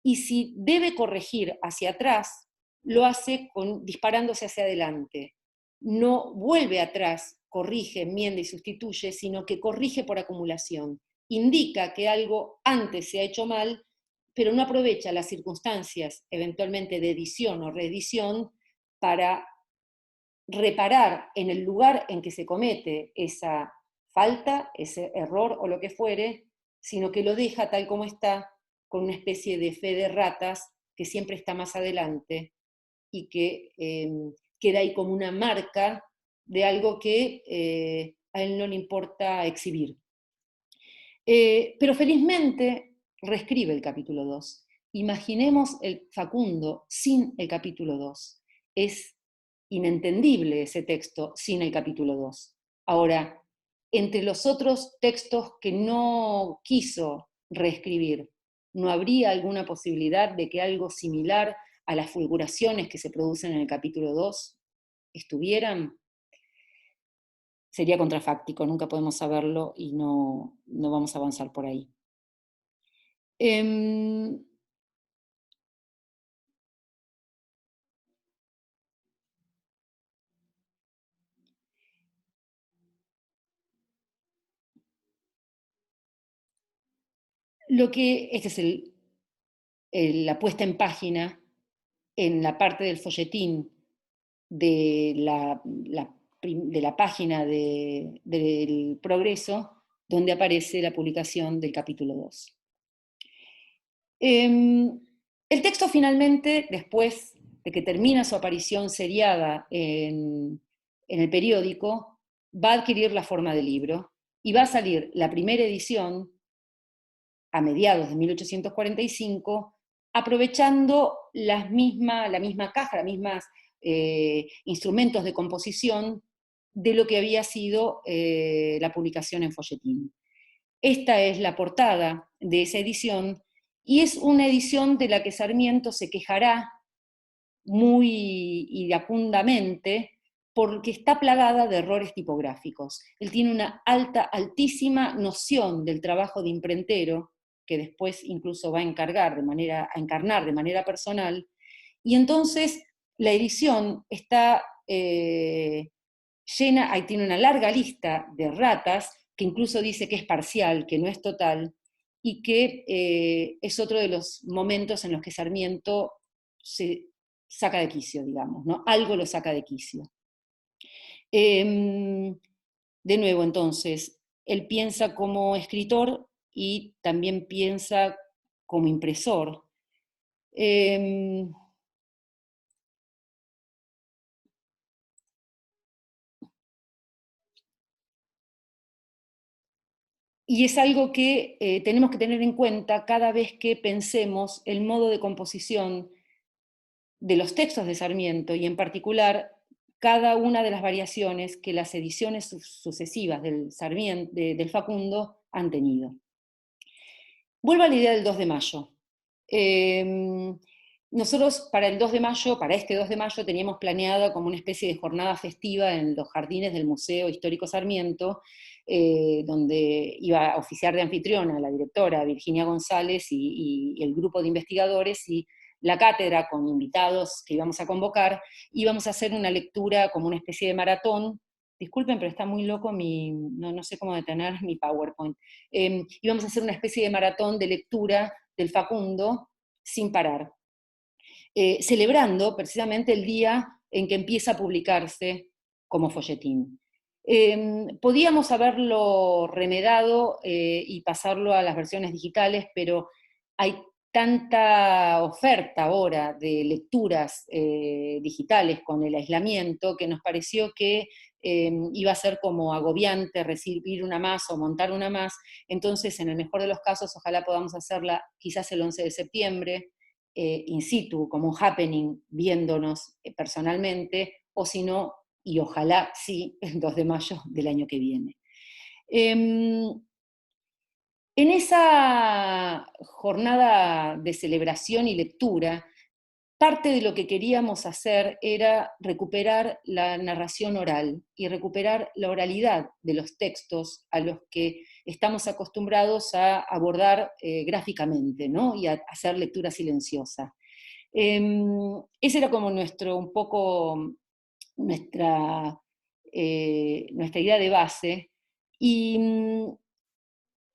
Y si debe corregir hacia atrás, lo hace disparándose hacia adelante. No vuelve atrás, corrige, enmienda y sustituye, sino que corrige por acumulación. Indica que algo antes se ha hecho mal, pero no aprovecha las circunstancias, eventualmente de edición o reedición, para reparar en el lugar en que se comete esa falta, ese error o lo que fuere, sino que lo deja tal como está, con una especie de fe de ratas que siempre está más adelante y que queda ahí como una marca de algo que a él no le importa exhibir. Pero felizmente, reescribe el capítulo 2. Imaginemos el Facundo sin el capítulo 2. Es inentendible ese texto sin el capítulo 2. Ahora, entre los otros textos que no quiso reescribir, ¿no habría alguna posibilidad de que algo similar a las fulguraciones que se producen en el capítulo 2 estuvieran? Sería contrafáctico, nunca podemos saberlo y no vamos a avanzar por ahí. Esta es la puesta en página en la parte del folletín de la página del Progreso, donde aparece la publicación del capítulo 2. El texto finalmente, después de que termina su aparición seriada en el periódico, va a adquirir la forma de libro y va a salir la primera edición a mediados de 1845, aprovechando la misma caja, los mismos instrumentos de composición de lo que había sido la publicación en folletín. Esta es la portada de esa edición y es una edición de la que Sarmiento se quejará muy iracundamente porque está plagada de errores tipográficos. Él tiene una altísima noción del trabajo de imprentero, que después incluso va a encarnar de manera personal, y entonces la edición está llena, ahí tiene una larga lista de erratas, que incluso dice que es parcial, que no es total, y que es otro de los momentos en los que Sarmiento se saca de quicio, digamos, ¿no? Algo lo saca de quicio. De nuevo, entonces, él piensa como escritor y también piensa como impresor. Y es algo que tenemos que tener en cuenta cada vez que pensemos el modo de composición de los textos de Sarmiento y en particular cada una de las variaciones que las ediciones sucesivas del Facundo han tenido. Vuelvo a la idea del 2 de mayo. Nosotros para el 2 de mayo, para este 2 de mayo, teníamos planeada como una especie de jornada festiva en los jardines del Museo Histórico Sarmiento, donde iba a oficiar de anfitriona la directora Virginia González y el grupo de investigadores, y la cátedra con invitados que íbamos a convocar. Íbamos a hacer una lectura como una especie de maratón. Disculpen, pero está muy loco no sé cómo detener mi PowerPoint. Íbamos a hacer una especie de maratón de lectura del Facundo sin parar, celebrando precisamente el día en que empieza a publicarse como folletín. Podíamos haberlo remedado y pasarlo a las versiones digitales, pero hay tanta oferta ahora de lecturas digitales con el aislamiento que nos pareció que iba a ser como agobiante recibir una más o montar una más. Entonces, en el mejor de los casos, ojalá podamos hacerla quizás el 11 de septiembre, in situ, como un happening, viéndonos personalmente, o si no, y ojalá sí, el 2 de mayo del año que viene. En esa jornada de celebración y lectura, parte de lo que queríamos hacer era recuperar la narración oral y recuperar la oralidad de los textos a los que estamos acostumbrados a abordar gráficamente, ¿no? Y a hacer lectura silenciosa. Esa era como un poco nuestra idea de base. Y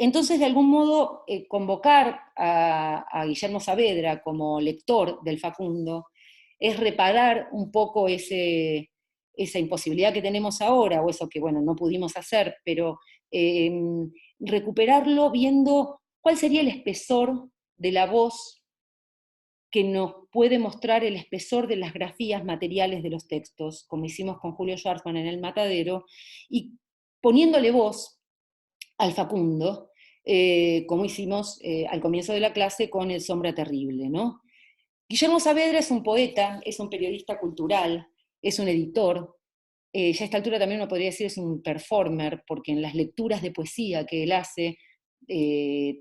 entonces, de algún modo, convocar a Guillermo Saavedra como lector del Facundo es reparar un poco esa imposibilidad que tenemos ahora, o eso que, bueno, no pudimos hacer, pero recuperarlo viendo cuál sería el espesor de la voz que nos puede mostrar el espesor de las grafías materiales de los textos, como hicimos con Julio Schwarzman en El Matadero, y poniéndole voz al Facundo, como hicimos al comienzo de la clase con El Sombra Terrible, ¿no? Guillermo Saavedra es un poeta, es un periodista cultural, es un editor, ya a esta altura también uno podría decir es un performer, porque en las lecturas de poesía que él hace,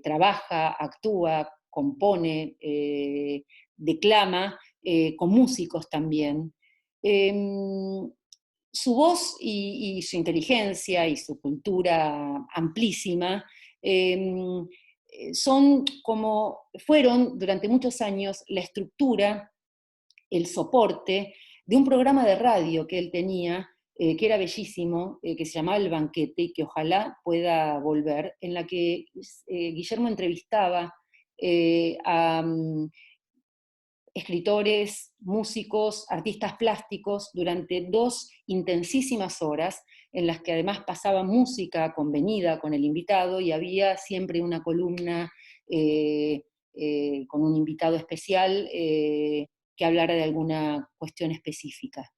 trabaja, actúa, compone, declama, con músicos también. Su voz y su inteligencia y su cultura amplísima fueron durante muchos años la estructura, el soporte de un programa de radio que él tenía, que era bellísimo, que se llamaba El Banquete y que ojalá pueda volver, en la que Guillermo entrevistaba a escritores, músicos, artistas plásticos durante 2 intensísimas horas, en las que además pasaba música convenida con el invitado y había siempre una columna con un invitado especial que hablara de alguna cuestión específica.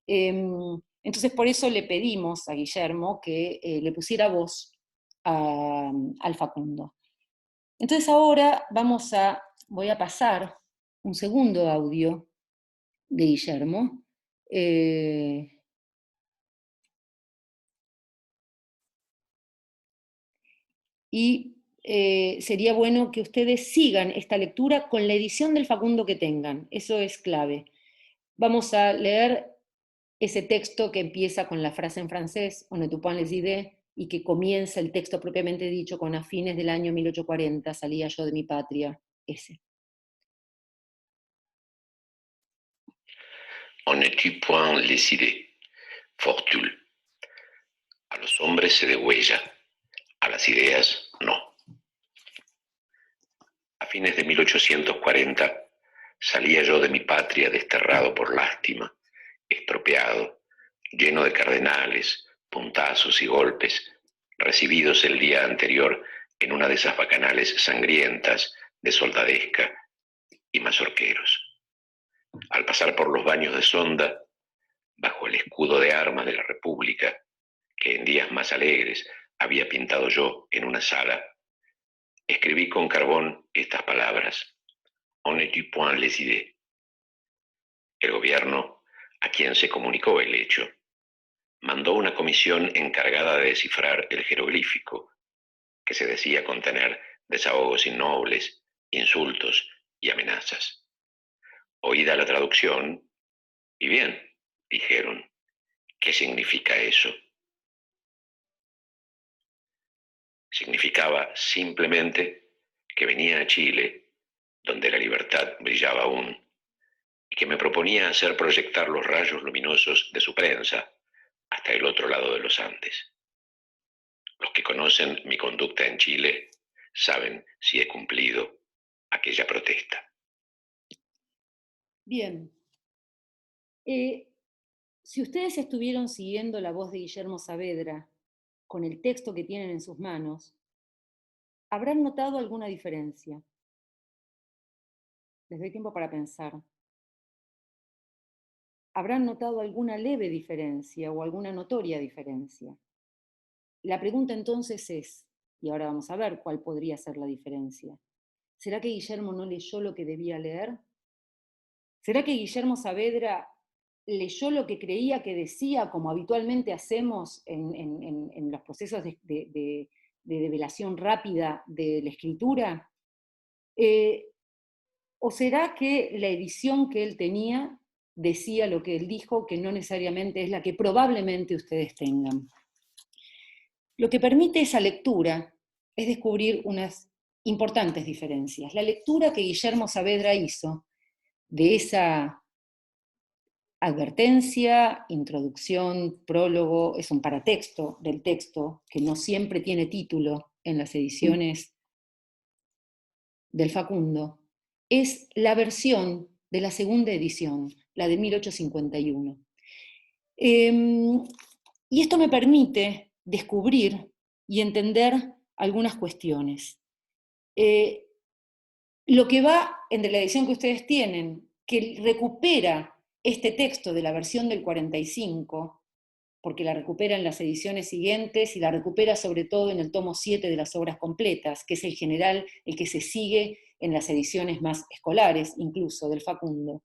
Entonces por eso le pedimos a Guillermo que le pusiera voz al Facundo. Entonces ahora voy a pasar un segundo audio de Guillermo. Sería bueno que ustedes sigan esta lectura con la edición del Facundo que tengan, eso es clave. Vamos a leer ese texto que empieza con la frase en francés, On ne peut pas les idées, y que comienza el texto propiamente dicho con a fines del año 1840, salía yo de mi patria, ese. On ne tue point les idées, fortune. A los hombres se degüella, a las ideas no. A fines de 1840 salía yo de mi patria desterrado por lástima, estropeado, lleno de cardenales, puntazos y golpes, recibidos el día anterior en una de esas bacanales sangrientas de soldadesca y mazorqueros. Al pasar por los baños de Sonda, bajo el escudo de armas de la República, que en días más alegres había pintado yo en una sala, escribí con carbón estas palabras: On ne tue point les idées. El gobierno, a quien se comunicó el hecho, mandó una comisión encargada de descifrar el jeroglífico, que se decía contener desahogos innobles, insultos y amenazas. Oída la traducción, y bien, dijeron, ¿qué significa eso? Significaba simplemente que venía a Chile, donde la libertad brillaba aún, y que me proponía hacer proyectar los rayos luminosos de su prensa hasta el otro lado de los Andes. Los que conocen mi conducta en Chile saben si he cumplido aquella protesta. Bien. Si ustedes estuvieron siguiendo la voz de Guillermo Saavedra con el texto que tienen en sus manos, habrán notado alguna diferencia. Les doy tiempo para pensar. Habrán notado alguna leve diferencia o alguna notoria diferencia. La pregunta entonces es, y ahora vamos a ver cuál podría ser la diferencia, ¿será que Guillermo no leyó lo que debía leer? ¿Será que Guillermo Saavedra leyó lo que creía que decía, como habitualmente hacemos en los procesos de develación rápida de la escritura? ¿O será que la edición que él tenía decía lo que él dijo, que no necesariamente es la que probablemente ustedes tengan? Lo que permite esa lectura es descubrir unas importantes diferencias. La lectura que Guillermo Saavedra hizo de esa advertencia, introducción, prólogo, es un paratexto del texto, que no siempre tiene título en las ediciones del Facundo, es la versión de la segunda edición, la de 1851. Y esto me permite descubrir y entender algunas cuestiones. Lo que va entre la edición que ustedes tienen, que recupera este texto de la versión del 45, porque la recupera en las ediciones siguientes y la recupera sobre todo en el tomo 7 de las obras completas, que es el general, el que se sigue en las ediciones más escolares, incluso del Facundo,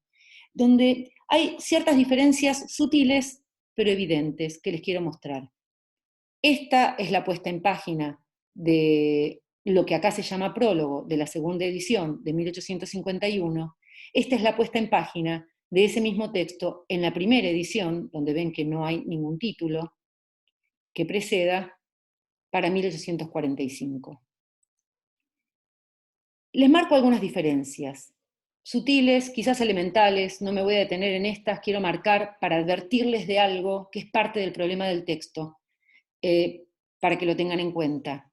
donde hay ciertas diferencias sutiles pero evidentes que les quiero mostrar. Esta es la puesta en página de lo que acá se llama prólogo, de la segunda edición de 1851. Esta es la puesta en página de ese mismo texto en la primera edición, donde ven que no hay ningún título que preceda, para 1845. Les marco algunas diferencias, sutiles, quizás elementales, no me voy a detener en estas, quiero marcar para advertirles de algo que es parte del problema del texto, para que lo tengan en cuenta.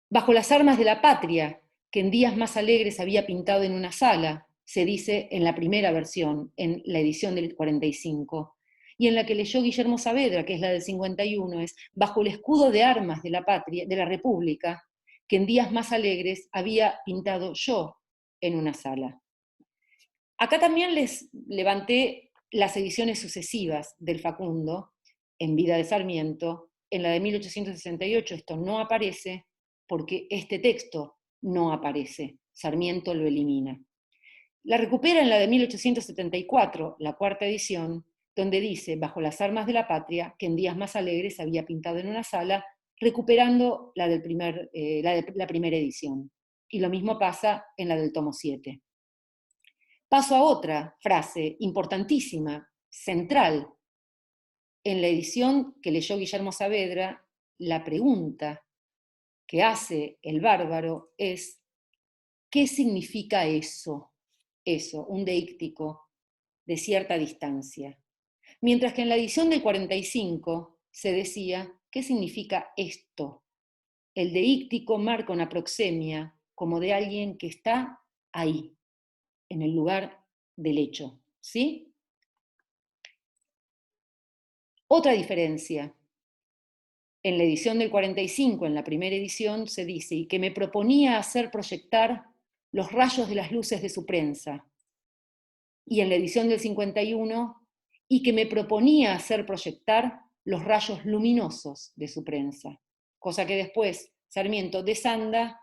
Bajo las armas de la patria, que en días más alegres había pintado en una sala, se dice en la primera versión, en la edición del 45, y en la que leyó Guillermo Saavedra, que es la del 51, es bajo el escudo de armas de la patria, de la República, que en días más alegres había pintado yo en una sala. Acá también les levanté las ediciones sucesivas del Facundo, en Vida de Sarmiento. En la de 1868 esto no aparece, porque este texto no aparece, Sarmiento lo elimina. La recupera en la de 1874, la cuarta edición, donde dice, bajo las armas de la patria, que en días más alegres había pintado en una sala, recuperando la de la primera edición. Y lo mismo pasa en la del tomo 7. Paso a otra frase importantísima, central. En la edición que leyó Guillermo Saavedra, la pregunta que hace el bárbaro es, ¿qué significa eso? Eso, un deíctico de cierta distancia. Mientras que en la edición del 45 se decía, ¿qué significa esto? El deíctico marca una proxemia como de alguien que está ahí, en el lugar del hecho, ¿sí? Otra diferencia. En la edición del 45, en la primera edición, se dice, y que me proponía hacer proyectar los rayos de las luces de su prensa. Y en la edición del 51, y que me proponía hacer proyectar los rayos luminosos de su prensa. Cosa que después Sarmiento desanda.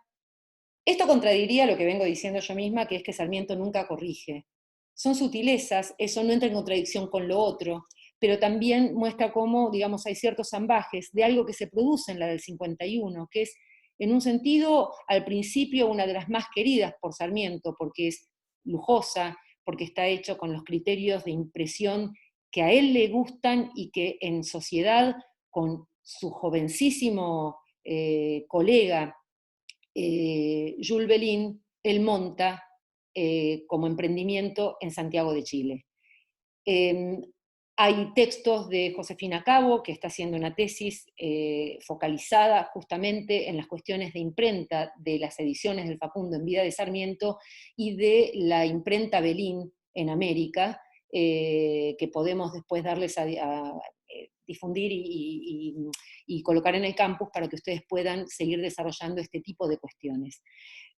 Esto contradiría lo que vengo diciendo yo misma, que es que Sarmiento nunca corrige. Son sutilezas, eso no entra en contradicción con lo otro, pero también muestra cómo, digamos, hay ciertos ambajes de algo que se produce en la del 51, que es, en un sentido, al principio una de las más queridas por Sarmiento, porque es lujosa, porque está hecho con los criterios de impresión que a él le gustan y que en sociedad, con su jovencísimo colega, Jules Bellin, él monta como emprendimiento en Santiago de Chile. Hay textos de Josefina Cabo, que está haciendo una tesis focalizada justamente en las cuestiones de imprenta de las ediciones del Facundo en Vida de Sarmiento y de la imprenta Bellin en América, que podemos después darles a difundir y colocar en el campus para que ustedes puedan seguir desarrollando este tipo de cuestiones.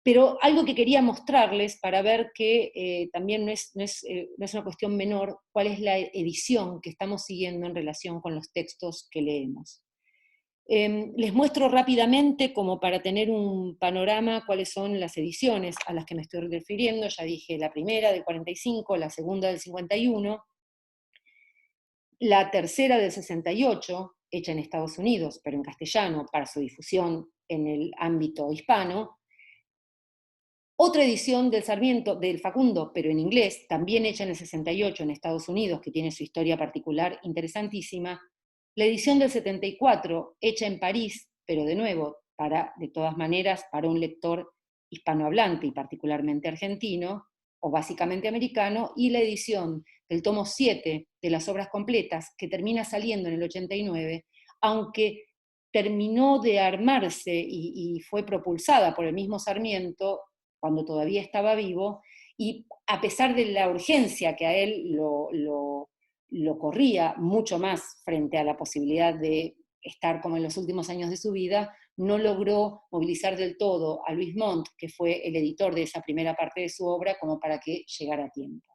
Pero algo que quería mostrarles para ver que también no es una cuestión menor, cuál es la edición que estamos siguiendo en relación con los textos que leemos. Les muestro rápidamente, como para tener un panorama, cuáles son las ediciones a las que me estoy refiriendo. Ya dije la primera del 45, la segunda del 51, la tercera del 68, hecha en Estados Unidos, pero en castellano, para su difusión en el ámbito hispano. Otra edición del Sarmiento, del Facundo, pero en inglés, también hecha en el 68 en Estados Unidos, que tiene su historia particular interesantísima. La edición del 74, hecha en París, pero de nuevo, de todas maneras, para un lector hispanohablante y particularmente argentino, o básicamente americano, y la edición del tomo 7 de las obras completas, que termina saliendo en el 89, aunque terminó de armarse y fue propulsada por el mismo Sarmiento, cuando todavía estaba vivo, y a pesar de la urgencia que a él lo corría mucho más frente a la posibilidad de estar como en los últimos años de su vida, no logró movilizar del todo a Luis Montt, que fue el editor de esa primera parte de su obra, como para que llegara a tiempo.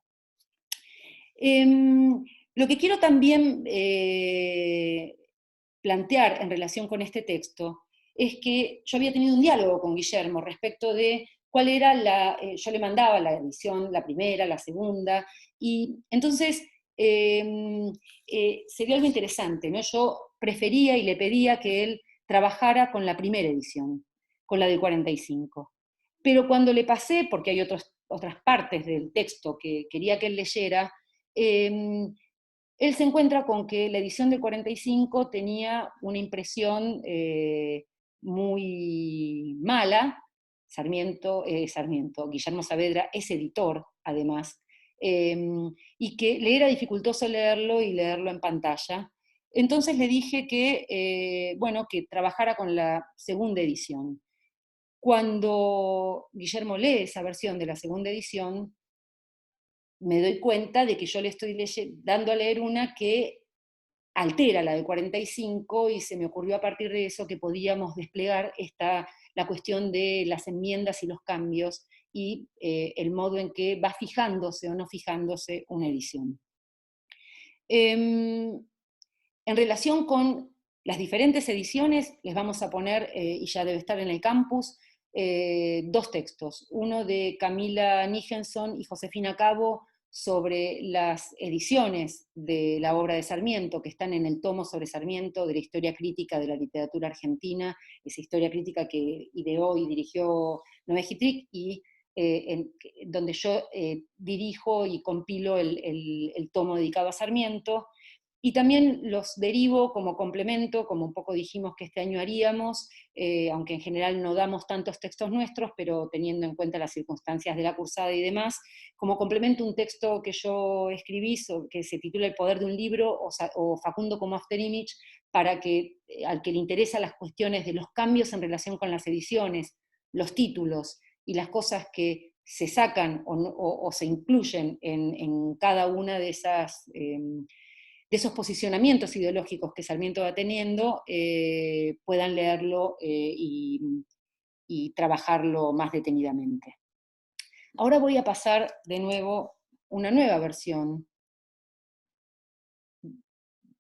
Lo que quiero también plantear en relación con este texto es que yo había tenido un diálogo con Guillermo respecto de cuál era yo le mandaba la edición, la primera, la segunda, y entonces se dio algo interesante, ¿no? Yo prefería y le pedía que él trabajara con la primera edición, con la del 45. Pero cuando le pasé, porque hay otras partes del texto que quería que él leyera, él se encuentra con que la edición del 45 tenía una impresión muy mala. Guillermo Saavedra es editor, además, eh, y que le era dificultoso leerlo y leerlo en pantalla. Entonces le dije que, bueno, que trabajara con la segunda edición. Cuando Guillermo lee esa versión de la segunda edición, me doy cuenta de que yo le estoy dando a leer una que altera la del 45 y se me ocurrió a partir de eso que podíamos desplegar la cuestión de las enmiendas y los cambios y el modo en que va fijándose o no fijándose una edición. En relación con las diferentes ediciones, les vamos a poner, y ya debe estar en el campus, dos textos. Uno de Camila Nijenson y Josefina Cabo sobre las ediciones de la obra de Sarmiento, que están en el tomo sobre Sarmiento de la historia crítica de la literatura argentina, esa historia crítica que ideó y dirigió Noé Gitrick, y donde yo dirijo y compilo el tomo dedicado a Sarmiento. Y también los derivo como complemento, como un poco dijimos que este año haríamos, aunque en general no damos tantos textos nuestros, pero teniendo en cuenta las circunstancias de la cursada y demás, como complemento un texto que yo escribí, que se titula El poder de un libro, o Facundo como After Image, para que al que le interesan las cuestiones de los cambios en relación con las ediciones, los títulos y las cosas que se sacan o se incluyen en cada una de esas... de esos posicionamientos ideológicos que Sarmiento va teniendo, puedan leerlo y trabajarlo más detenidamente. Ahora voy a pasar de nuevo una nueva versión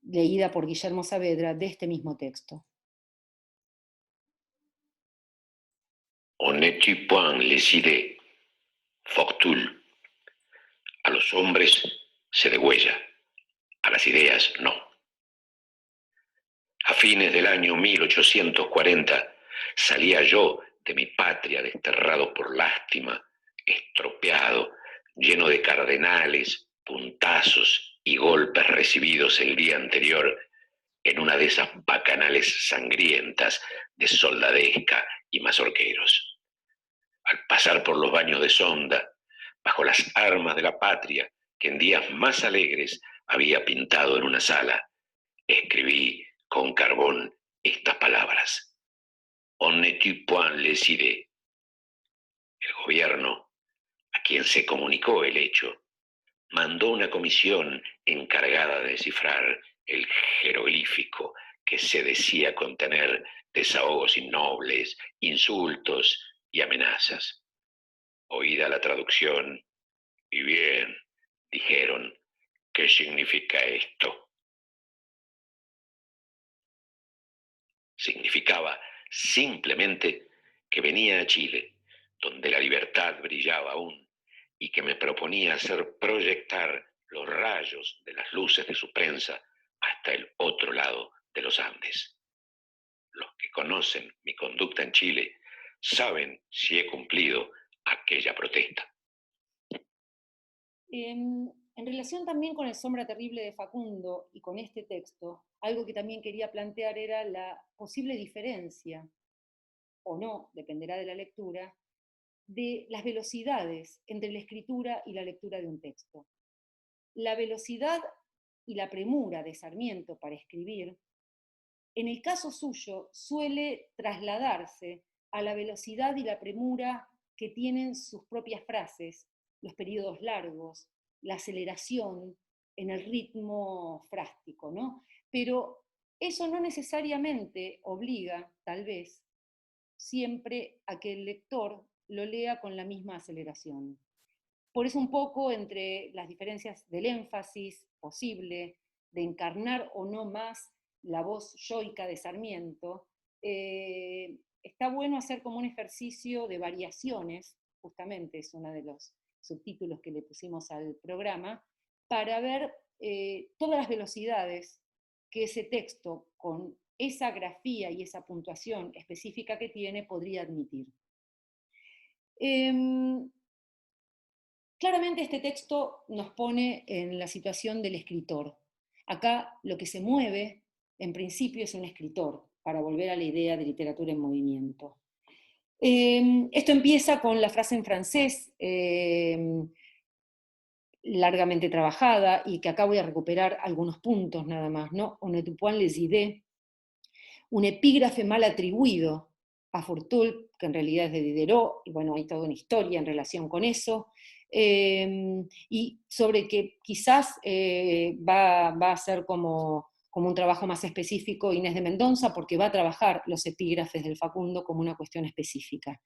leída por Guillermo Saavedra de este mismo texto. On n'est point les idées, Fortul. A los hombres se degüella, a las ideas no. A fines del año 1840 salía yo de mi patria desterrado por lástima, estropeado, lleno de cardenales, puntazos y golpes recibidos el día anterior en una de esas bacanales sangrientas de soldadesca y mazorqueros. Al pasar por los baños de Sonda, bajo las armas de la patria que en días más alegres había pintado en una sala, escribí con carbón estas palabras. On ne tue point les idées. El gobierno, a quien se comunicó el hecho, mandó una comisión encargada de descifrar el jeroglífico que se decía contener desahogos innobles, insultos y amenazas. Oída la traducción, y bien, dijeron, ¿qué significa esto? Significaba simplemente que venía a Chile, donde la libertad brillaba aún, y que me proponía hacer proyectar los rayos de las luces de su prensa hasta el otro lado de los Andes. Los que conocen mi conducta en Chile saben si he cumplido aquella protesta. En relación también con El sombra terrible de Facundo y con este texto, algo que también quería plantear era la posible diferencia, o no, dependerá de la lectura, de las velocidades entre la escritura y la lectura de un texto. La velocidad y la premura de Sarmiento para escribir, en el caso suyo, suele trasladarse a la velocidad y la premura que tienen sus propias frases, los periodos largos, la aceleración en el ritmo frástico, ¿no? Pero eso no necesariamente obliga, tal vez, siempre a que el lector lo lea con la misma aceleración. por eso un poco entre las diferencias del énfasis posible, de encarnar o no más la voz yoica de Sarmiento, está bueno hacer como un ejercicio de variaciones, justamente es uno de los subtítulos que le pusimos al programa, para ver todas las velocidades que ese texto, con esa grafía y esa puntuación específica que tiene, podría admitir. Claramente este texto nos pone en la situación del escritor. Acá lo que se mueve, en principio, es un escritor, para volver a la idea de literatura en movimiento. Esto empieza con la frase en francés, largamente trabajada, y que acá voy a recuperar algunos puntos nada más, ¿no? On ne peut point les idées, un epígrafe mal atribuido a Fortul, que en realidad es de Diderot, y bueno, hay toda una historia en relación con eso, y sobre que quizás va a ser como un trabajo más específico Inés de Mendoza, porque va a trabajar los epígrafes del Facundo como una cuestión específica.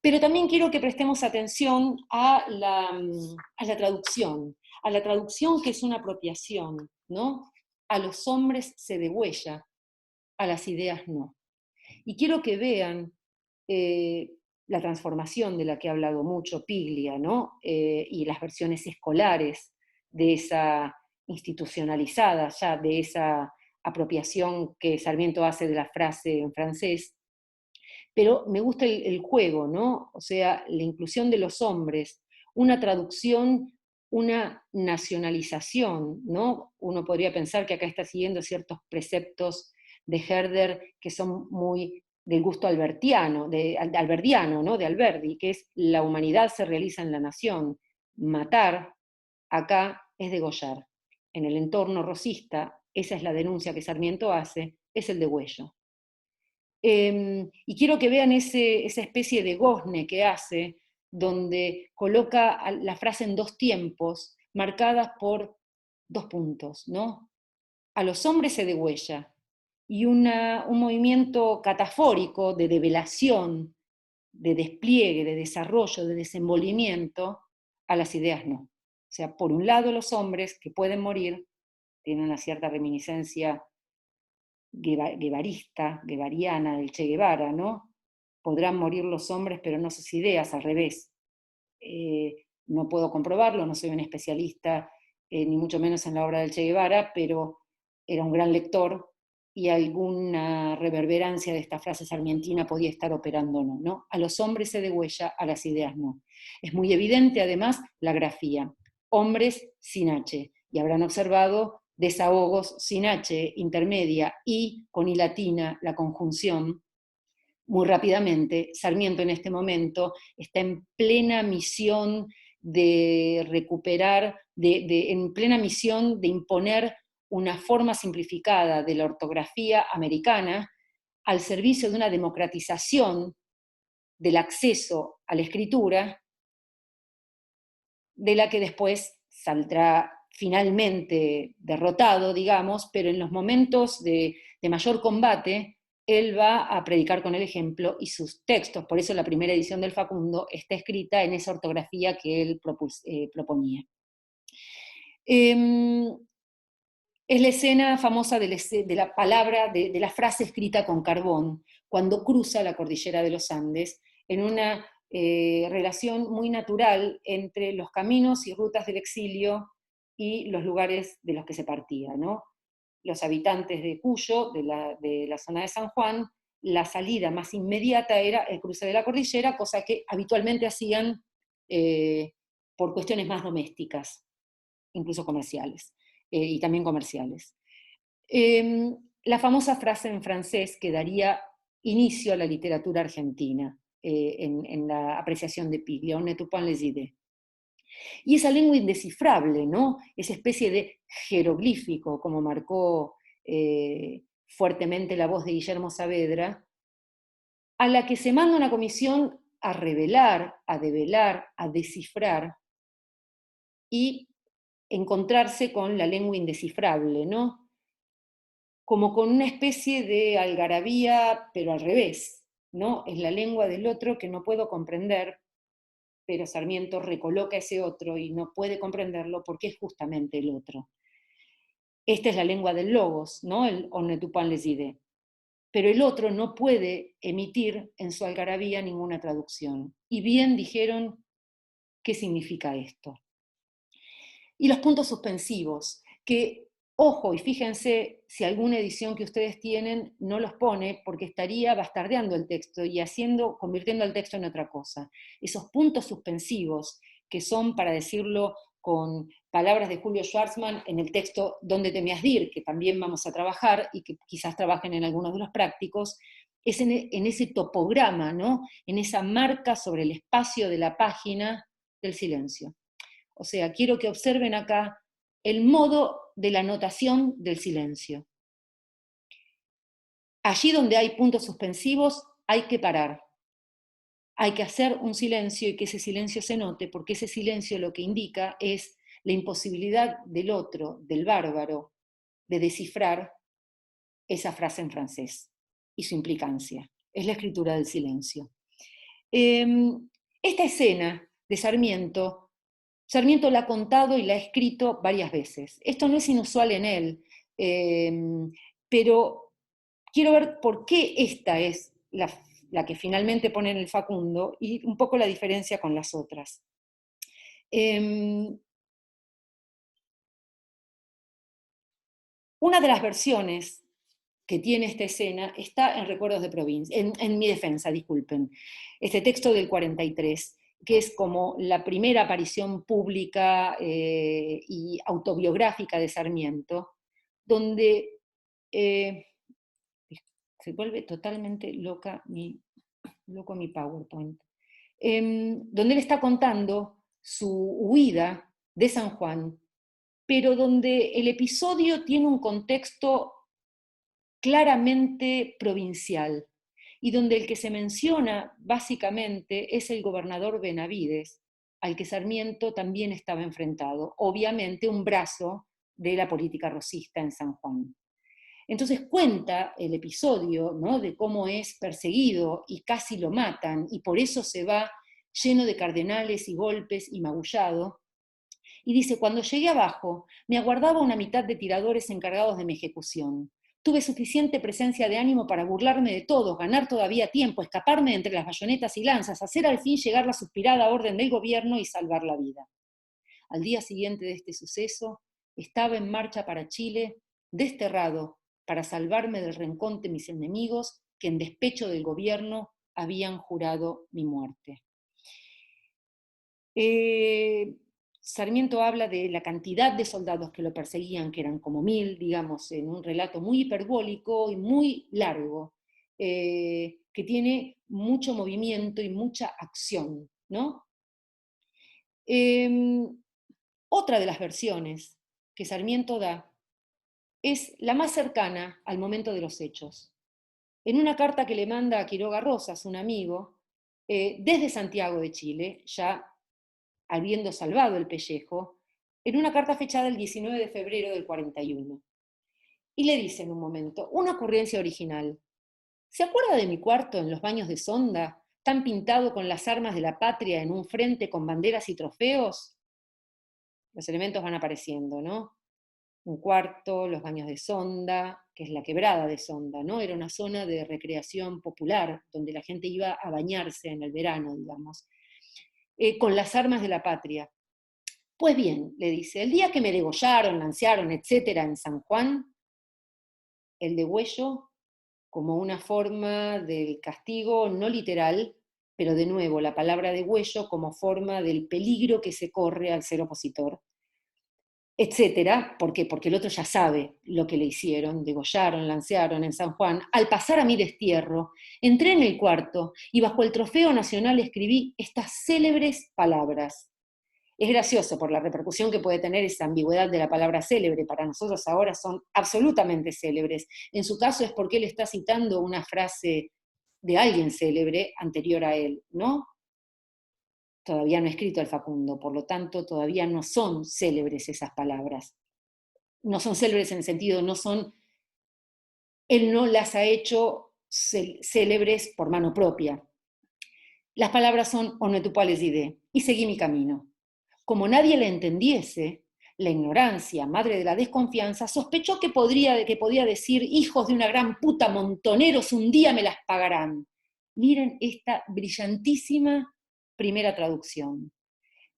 Pero también quiero que prestemos atención a la traducción que es una apropiación, ¿no? A los hombres se degüella, a las ideas no. Y quiero que vean la transformación de la que ha hablado mucho Piglia, ¿no? Y las versiones escolares de esa institucionalizada ya, de esa apropiación que Sarmiento hace de la frase en francés. Pero me gusta el juego, ¿no? O sea, la inclusión de los hombres, una traducción, una nacionalización, ¿no? Uno podría pensar que acá está siguiendo ciertos preceptos de Herder que son muy del gusto albertiano, alberdiano, ¿no? De Alberdi, que es la humanidad se realiza en la nación. Matar, acá, es degollar. En el entorno rosista, esa es la denuncia que Sarmiento hace, es el degüello. Y quiero que vean esa especie de gozne que hace, donde coloca la frase en dos tiempos, marcadas por dos puntos, ¿no? A los hombres se degüella, y un movimiento catafórico de develación, de despliegue, de desarrollo, de desenvolvimiento, a las ideas no. O sea, por un lado los hombres que pueden morir, tienen una cierta reminiscencia guevariana del Che Guevara, ¿no? Podrán morir los hombres, pero no sus ideas, al revés. No puedo comprobarlo, no soy un especialista, ni mucho menos en la obra del Che Guevara, pero era un gran lector y alguna reverberancia de esta frase sarmientina podía estar operando, ¿no? A los hombres se degüella, a las ideas no. Es muy evidente, además, la grafía. Hombres sin H. Y habrán observado desahogos sin H, intermedia, y con I latina, la conjunción. Muy rápidamente, Sarmiento en este momento está en plena misión de recuperar, en plena misión de imponer una forma simplificada de la ortografía americana al servicio de una democratización del acceso a la escritura, de la que después saldrá finalmente derrotado, digamos, pero en los momentos de mayor combate, él va a predicar con el ejemplo y sus textos, por eso la primera edición del Facundo está escrita en esa ortografía que él proponía. Es la escena famosa de la palabra, de la frase escrita con carbón, cuando cruza la cordillera de los Andes, en una relación muy natural entre los caminos y rutas del exilio y los lugares de los que se partía, ¿no? Los habitantes de Cuyo, de la zona de San Juan, la salida más inmediata era el cruce de la cordillera, cosa que habitualmente hacían por cuestiones más domésticas, incluso comerciales, y también comerciales. La famosa frase en francés que daría inicio a la literatura argentina, en la apreciación de Piglia, on ne peut point les idées. Y esa lengua indescifrable, ¿no? Esa especie de jeroglífico, como marcó fuertemente la voz de Guillermo Saavedra, a la que se manda una comisión a revelar, a develar, a descifrar y encontrarse con la lengua indescifrable, ¿no? Como con una especie de algarabía, pero al revés, ¿no? Es la lengua del otro que no puedo comprender, pero Sarmiento recoloca ese otro y no puede comprenderlo porque es justamente el otro. Esta es la lengua del logos, ¿no? El on ne tu pan les idées. Pero el otro no puede emitir en su algarabía ninguna traducción. Y bien dijeron, ¿qué significa esto? Y los puntos suspensivos, que, ojo, y fíjense si alguna edición que ustedes tienen no los pone, porque estaría bastardeando el texto y convirtiendo al texto en otra cosa. Esos puntos suspensivos, que son, para decirlo con palabras de Julio Schwartzman, en el texto Donde temías dir, que también vamos a trabajar y que quizás trabajen en algunos de los prácticos, es en ese topograma, ¿no? En esa marca sobre el espacio de la página del silencio. O sea, quiero que observen acá el modo de la notación del silencio. Allí donde hay puntos suspensivos hay que parar. Hay que hacer un silencio y que ese silencio se note, porque ese silencio lo que indica es la imposibilidad del otro, del bárbaro, de descifrar esa frase en francés y su implicancia. Es la escritura del silencio. Esta escena de Sarmiento la ha contado y la ha escrito varias veces. Esto no es inusual en él, pero quiero ver por qué esta es la que finalmente pone en el Facundo y un poco la diferencia con las otras. Una de las versiones que tiene esta escena está en Recuerdos de Provincia, en Mi defensa, disculpen, este texto del 43, que es como la primera aparición pública y autobiográfica de Sarmiento, donde se vuelve totalmente loco mi PowerPoint, donde él está contando su huida de San Juan, pero donde el episodio tiene un contexto claramente provincial, y donde el que se menciona básicamente es el gobernador Benavides, al que Sarmiento también estaba enfrentado, obviamente un brazo de la política rosista en San Juan. Entonces cuenta el episodio, ¿no?, de cómo es perseguido y casi lo matan, y por eso se va lleno de cardenales y golpes y magullado. Y dice, cuando llegué abajo, me aguardaba una mitad de tiradores encargados de mi ejecución. Tuve suficiente presencia de ánimo para burlarme de todos, ganar todavía tiempo, escaparme entre las bayonetas y lanzas, hacer al fin llegar la suspirada orden del gobierno y salvar la vida. Al día siguiente de este suceso, estaba en marcha para Chile, desterrado, para salvarme del rencón de mis enemigos, que en despecho del gobierno habían jurado mi muerte. Sarmiento habla de la cantidad de soldados que lo perseguían, que eran como 1000, digamos, en un relato muy hiperbólico y muy largo, que tiene mucho movimiento y mucha acción, ¿no? Otra de las versiones que Sarmiento da es la más cercana al momento de los hechos. En una carta que le manda a Quiroga Rosas, un amigo, desde Santiago de Chile, ya habiendo salvado el pellejo, en una carta fechada el 19 de febrero del 41. Y le dice en un momento, una ocurrencia original. ¿Se acuerda de mi cuarto en los baños de Sonda, tan pintado con las armas de la patria en un frente con banderas y trofeos? Los elementos van apareciendo, ¿no? Un cuarto, los baños de Sonda, que es la quebrada de Sonda, ¿no? Era una zona de recreación popular, donde la gente iba a bañarse en el verano, digamos, con las armas de la patria. Pues bien, le dice, el día que me degollaron, lancearon, etcétera, en San Juan, el degüello como una forma del castigo no literal, pero de nuevo, la palabra degüello como forma del peligro que se corre al ser opositor, etcétera. ¿Por qué? Porque el otro ya sabe lo que le hicieron, degollaron, lancearon en San Juan. Al pasar a mi destierro, entré en el cuarto y bajo el trofeo nacional escribí estas célebres palabras. Es gracioso por la repercusión que puede tener esa ambigüedad de la palabra célebre. Para nosotros ahora son absolutamente célebres. En su caso es porque él está citando una frase de alguien célebre anterior a él, ¿no? Todavía no ha escrito el Facundo, por lo tanto todavía no son célebres esas palabras. No son célebres en el sentido, él no las ha hecho célebres por mano propia. Las palabras son on ne tu pas les idées. y seguí mi camino. Como nadie le entendiese, la ignorancia, madre de la desconfianza, sospechó que podía decir: hijos de una gran puta, montoneros, un día me las pagarán. Miren esta brillantísima primera traducción.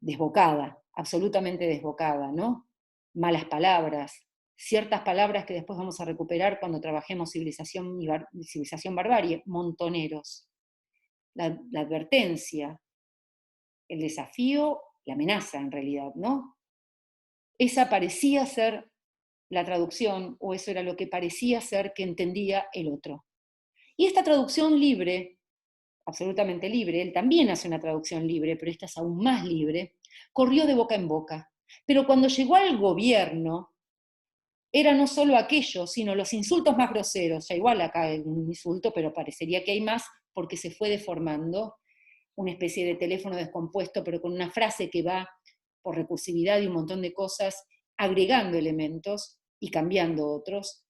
Desbocada, absolutamente desbocada, ¿no? Malas palabras, ciertas palabras que después vamos a recuperar cuando trabajemos civilización barbarie, montoneros. La advertencia, el desafío, la amenaza en realidad, ¿no? Esa parecía ser la traducción, o eso era lo que parecía ser que entendía el otro. Y esta traducción libre, absolutamente libre, él también hace una traducción libre, pero esta es aún más libre, corrió de boca en boca. Pero cuando llegó al gobierno, era no solo aquello, sino los insultos más groseros. Ya igual acá hay un insulto, pero parecería que hay más porque se fue deformando una especie de teléfono descompuesto, pero con una frase que va por recursividad y un montón de cosas, agregando elementos y cambiando otros,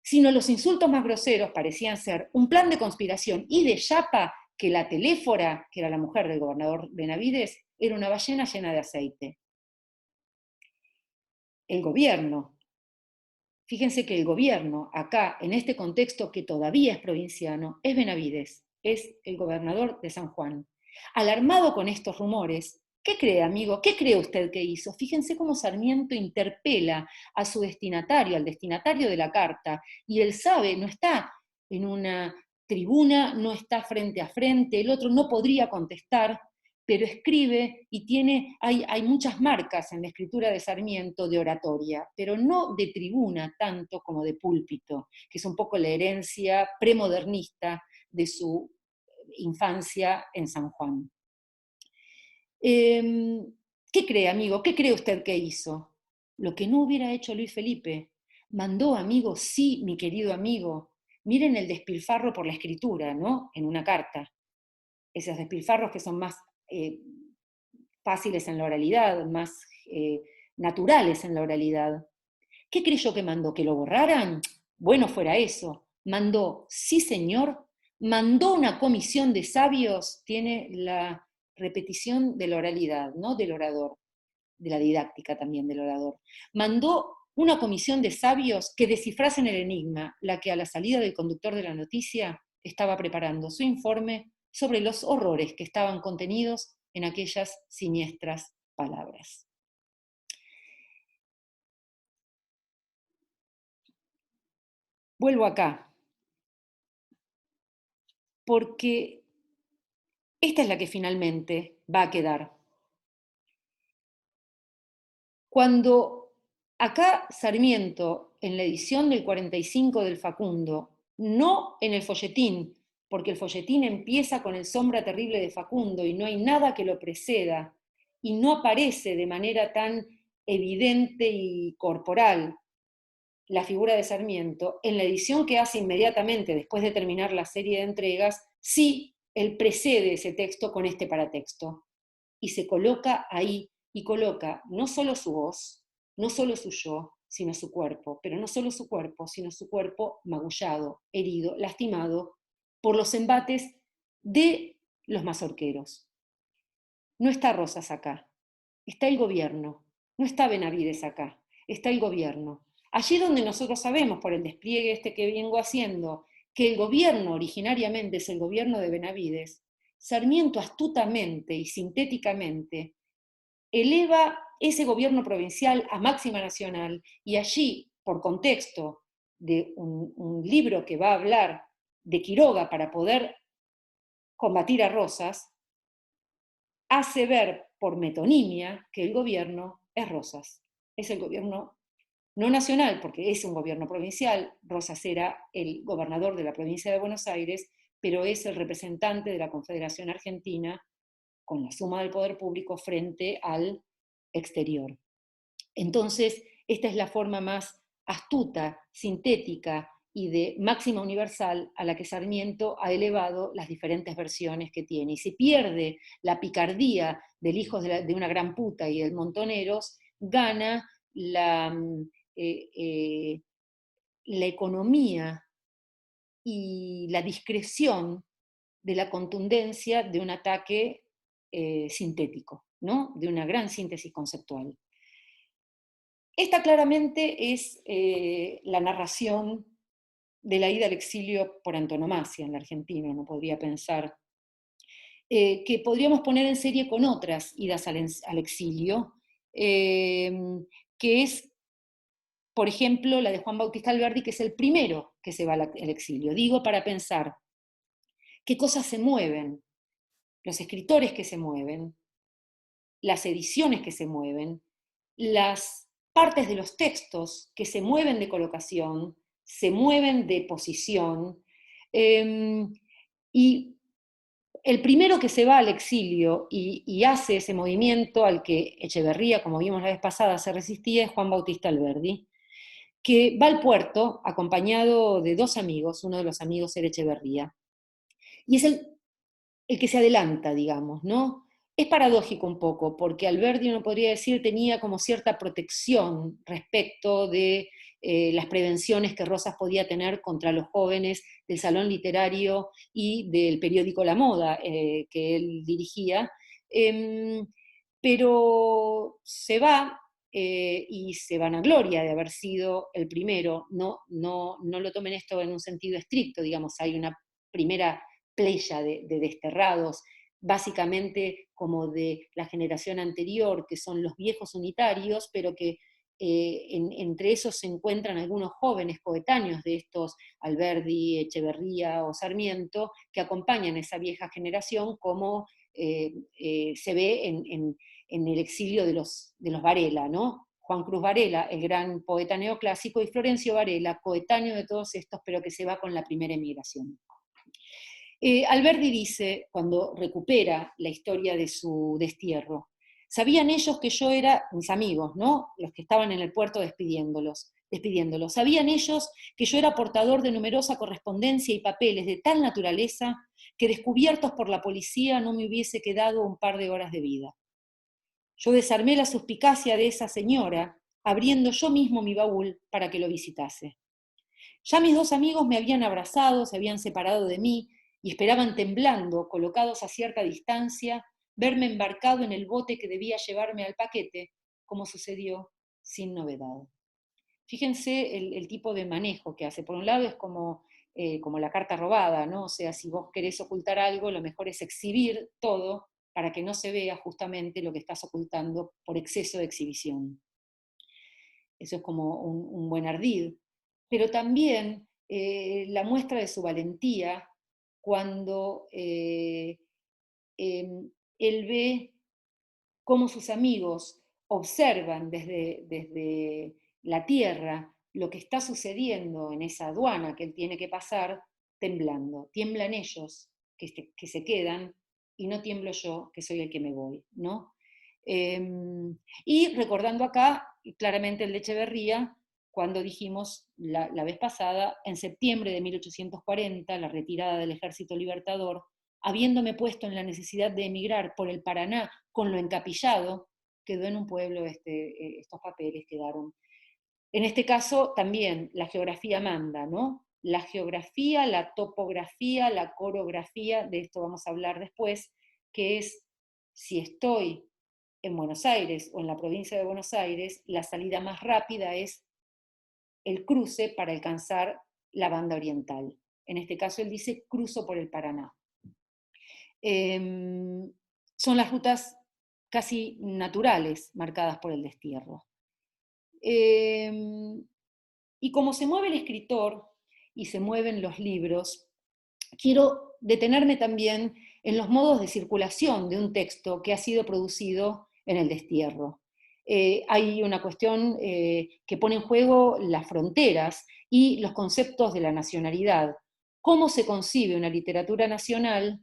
sino los insultos más groseros parecían ser un plan de conspiración y de chapa que la teléfora, que era la mujer del gobernador Benavides, era una ballena llena de aceite. El gobierno, fíjense que el gobierno acá, en este contexto que todavía es provinciano, es Benavides, es el gobernador de San Juan. Alarmado con estos rumores, ¿qué cree, amigo? ¿Qué cree usted que hizo? Fíjense cómo Sarmiento interpela a su destinatario, al destinatario de la carta, y él sabe, no está en una tribuna, no está frente a frente, el otro no podría contestar, pero escribe y hay muchas marcas en la escritura de Sarmiento de oratoria, pero no de tribuna tanto como de púlpito, que es un poco la herencia premodernista de su infancia en San Juan. ¿Qué cree, amigo? ¿Qué cree usted que hizo? Lo que no hubiera hecho Luis Felipe. Mandó, amigo, sí, mi querido amigo. Miren el despilfarro por la escritura, ¿no? En una carta. Esos despilfarros que son más fáciles en la oralidad, más naturales en la oralidad. ¿Qué creyó que mandó? ¿Que lo borraran? Bueno, fuera eso. Mandó, sí señor, mandó una comisión de sabios, tiene la repetición de la oralidad, ¿no? Del orador, de la didáctica también del orador. Mandó una comisión de sabios que descifrasen el enigma, la que a la salida del conductor de la noticia estaba preparando su informe sobre los horrores que estaban contenidos en aquellas siniestras palabras. Vuelvo acá, porque esta es la que finalmente va a quedar. Cuando acá Sarmiento, en la edición del 45 del Facundo, no en el folletín, porque el folletín empieza con el sombra terrible de Facundo y no hay nada que lo preceda, y no aparece de manera tan evidente y corporal la figura de Sarmiento, en la edición que hace inmediatamente después de terminar la serie de entregas, sí, él precede ese texto con este paratexto, y se coloca ahí, y coloca no solo su voz, no solo su yo, sino su cuerpo, pero no solo su cuerpo, sino su cuerpo magullado, herido, lastimado por los embates de los mazorqueros. No está Rosas acá, está el gobierno, no está Benavides acá, está el gobierno. Allí donde nosotros sabemos, por el despliegue este que vengo haciendo, que el gobierno originariamente es el gobierno de Benavides, Sarmiento astutamente y sintéticamente eleva ese gobierno provincial a máxima nacional y allí, por contexto de un libro que va a hablar de Quiroga para poder combatir a Rosas, hace ver por metonimia que el gobierno es Rosas. Es el gobierno no nacional, porque es un gobierno provincial, Rosas era el gobernador de la provincia de Buenos Aires, pero es el representante de la Confederación Argentina con la suma del poder público frente al exterior. Entonces, esta es la forma más astuta, sintética y de máxima universal a la que Sarmiento ha elevado las diferentes versiones que tiene. Y se pierde la picardía del hijo de una gran puta y del Montoneros, gana la economía y la discreción de la contundencia de un ataque sintético, ¿no? De una gran síntesis conceptual. Esta claramente es la narración de la ida al exilio por antonomasia en la Argentina, uno podría pensar, que podríamos poner en serie con otras idas al exilio, que es, por ejemplo, la de Juan Bautista Alberdi, que es el primero que se va al exilio. Digo, para pensar qué cosas se mueven, los escritores que se mueven, las ediciones que se mueven, las partes de los textos que se mueven de colocación, se mueven de posición, y el primero que se va al exilio y hace ese movimiento al que Echeverría, como vimos la vez pasada, se resistía, es Juan Bautista Alberdi, que va al puerto acompañado de dos amigos, uno de los amigos era Echeverría, y es el que se adelanta, digamos, ¿no? Es paradójico un poco, porque Alberdi, uno podría decir, tenía como cierta protección respecto de las prevenciones que Rosas podía tener contra los jóvenes del salón literario y del periódico La Moda, que él dirigía, pero se va y se vanagloria de haber sido el primero. No lo tomen esto en un sentido estricto, digamos, hay una primera playa de desterrados, básicamente como de la generación anterior, que son los viejos unitarios, pero que entre esos se encuentran algunos jóvenes coetáneos de estos, Alberdi, Echeverría o Sarmiento, que acompañan a esa vieja generación, como se ve en el exilio de los Varela, ¿no? Juan Cruz Varela, el gran poeta neoclásico, y Florencio Varela, coetáneo de todos estos, pero que se va con la primera emigración. Alberdi dice, cuando recupera la historia de su destierro, sabían ellos que yo era, mis amigos, ¿no? Los que estaban en el puerto despidiéndolos, sabían ellos que yo era portador de numerosa correspondencia y papeles de tal naturaleza que descubiertos por la policía no me hubiese quedado un par de horas de vida. Yo desarmé la suspicacia de esa señora, abriendo yo mismo mi baúl para que lo visitase. Ya mis dos amigos me habían abrazado, se habían separado de mí y esperaban temblando, colocados a cierta distancia, verme embarcado en el bote que debía llevarme al paquete, como sucedió sin novedad. Fíjense el tipo de manejo que hace. Por un lado es como la carta robada, ¿no? O sea, si vos querés ocultar algo, lo mejor es exhibir todo para que no se vea justamente lo que estás ocultando por exceso de exhibición. Eso es como un buen ardid. Pero también la muestra de su valentía cuando él ve cómo sus amigos observan desde la tierra lo que está sucediendo en esa aduana que él tiene que pasar, temblando. Tiemblan ellos, que se quedan, y no tiemblo yo, que soy el que me voy, ¿no? Y recordando acá, claramente el de Echeverría, cuando dijimos la vez pasada, en septiembre de 1840, la retirada del Ejército Libertador, habiéndome puesto en la necesidad de emigrar por el Paraná con lo encapillado, quedó en un pueblo, estos papeles quedaron. En este caso también la geografía manda, ¿no? La geografía, la topografía, la coreografía, de esto vamos a hablar después, que es si estoy en Buenos Aires o en la provincia de Buenos Aires, la salida más rápida es el cruce para alcanzar la banda oriental. En este caso él dice cruzo por el Paraná. Son las rutas casi naturales marcadas por el destierro. Y como se mueve el escritor y se mueven los libros, quiero detenerme también en los modos de circulación de un texto que ha sido producido en el destierro. Hay una cuestión que pone en juego las fronteras y los conceptos de la nacionalidad. ¿Cómo se concibe una literatura nacional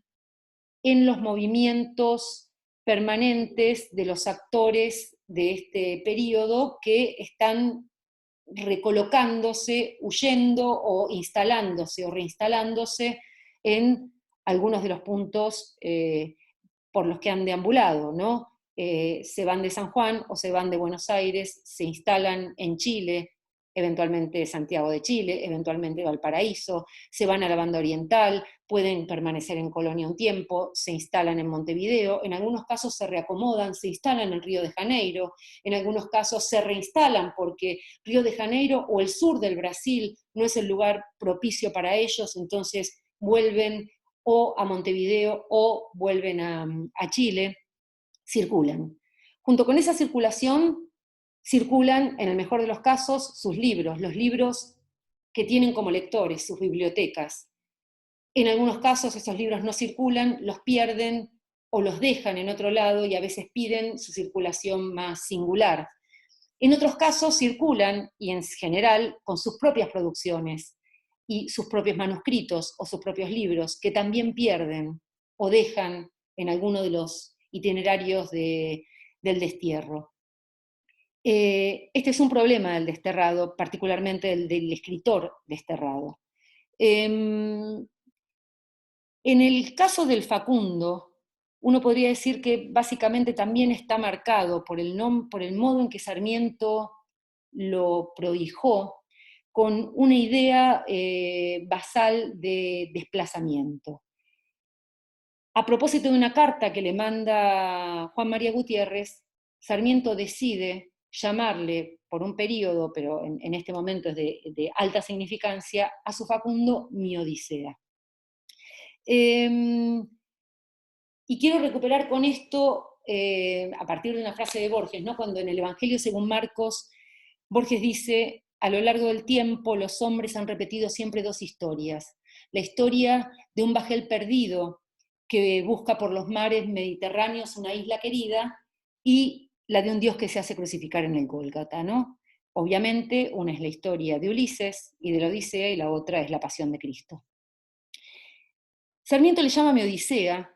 en los movimientos permanentes de los actores de este periodo que están recolocándose, huyendo o instalándose o reinstalándose en algunos de los puntos por los que han deambulado, ¿no? Se van de San Juan o se van de Buenos Aires, se instalan en Chile, eventualmente Santiago de Chile, eventualmente Valparaíso, se van a la banda oriental, pueden permanecer en Colonia un tiempo, se instalan en Montevideo, en algunos casos se reacomodan, se instalan en Río de Janeiro, en algunos casos se reinstalan porque Río de Janeiro o el sur del Brasil no es el lugar propicio para ellos, entonces vuelven o a Montevideo o vuelven a Chile, circulan. Junto con esa circulación, circulan, en el mejor de los casos, sus libros, los libros que tienen como lectores, sus bibliotecas. En algunos casos esos libros no circulan, los pierden o los dejan en otro lado y a veces piden su circulación más singular. En otros casos circulan, y en general, con sus propias producciones y sus propios manuscritos o sus propios libros, que también pierden o dejan en alguno de los itinerarios del destierro. Este es un problema del desterrado, particularmente el del escritor desterrado. En el caso del Facundo, uno podría decir que básicamente también está marcado por el modo en que Sarmiento lo prohijó, con una idea basal de desplazamiento. A propósito de una carta que le manda Juan María Gutiérrez, Sarmiento decide llamarle por un periodo, pero en este momento es de alta significancia, a su Facundo mi Odisea. Y quiero recuperar con esto, a partir de una frase de Borges, ¿no? Cuando en el Evangelio según Marcos, Borges dice, a lo largo del tiempo los hombres han repetido siempre dos historias. La historia de un bajel perdido que busca por los mares mediterráneos una isla querida, y la de un Dios que se hace crucificar en el Gólgata, ¿no? Obviamente, una es la historia de Ulises y de la Odisea, y la otra es la pasión de Cristo. Sarmiento le llama mi Odisea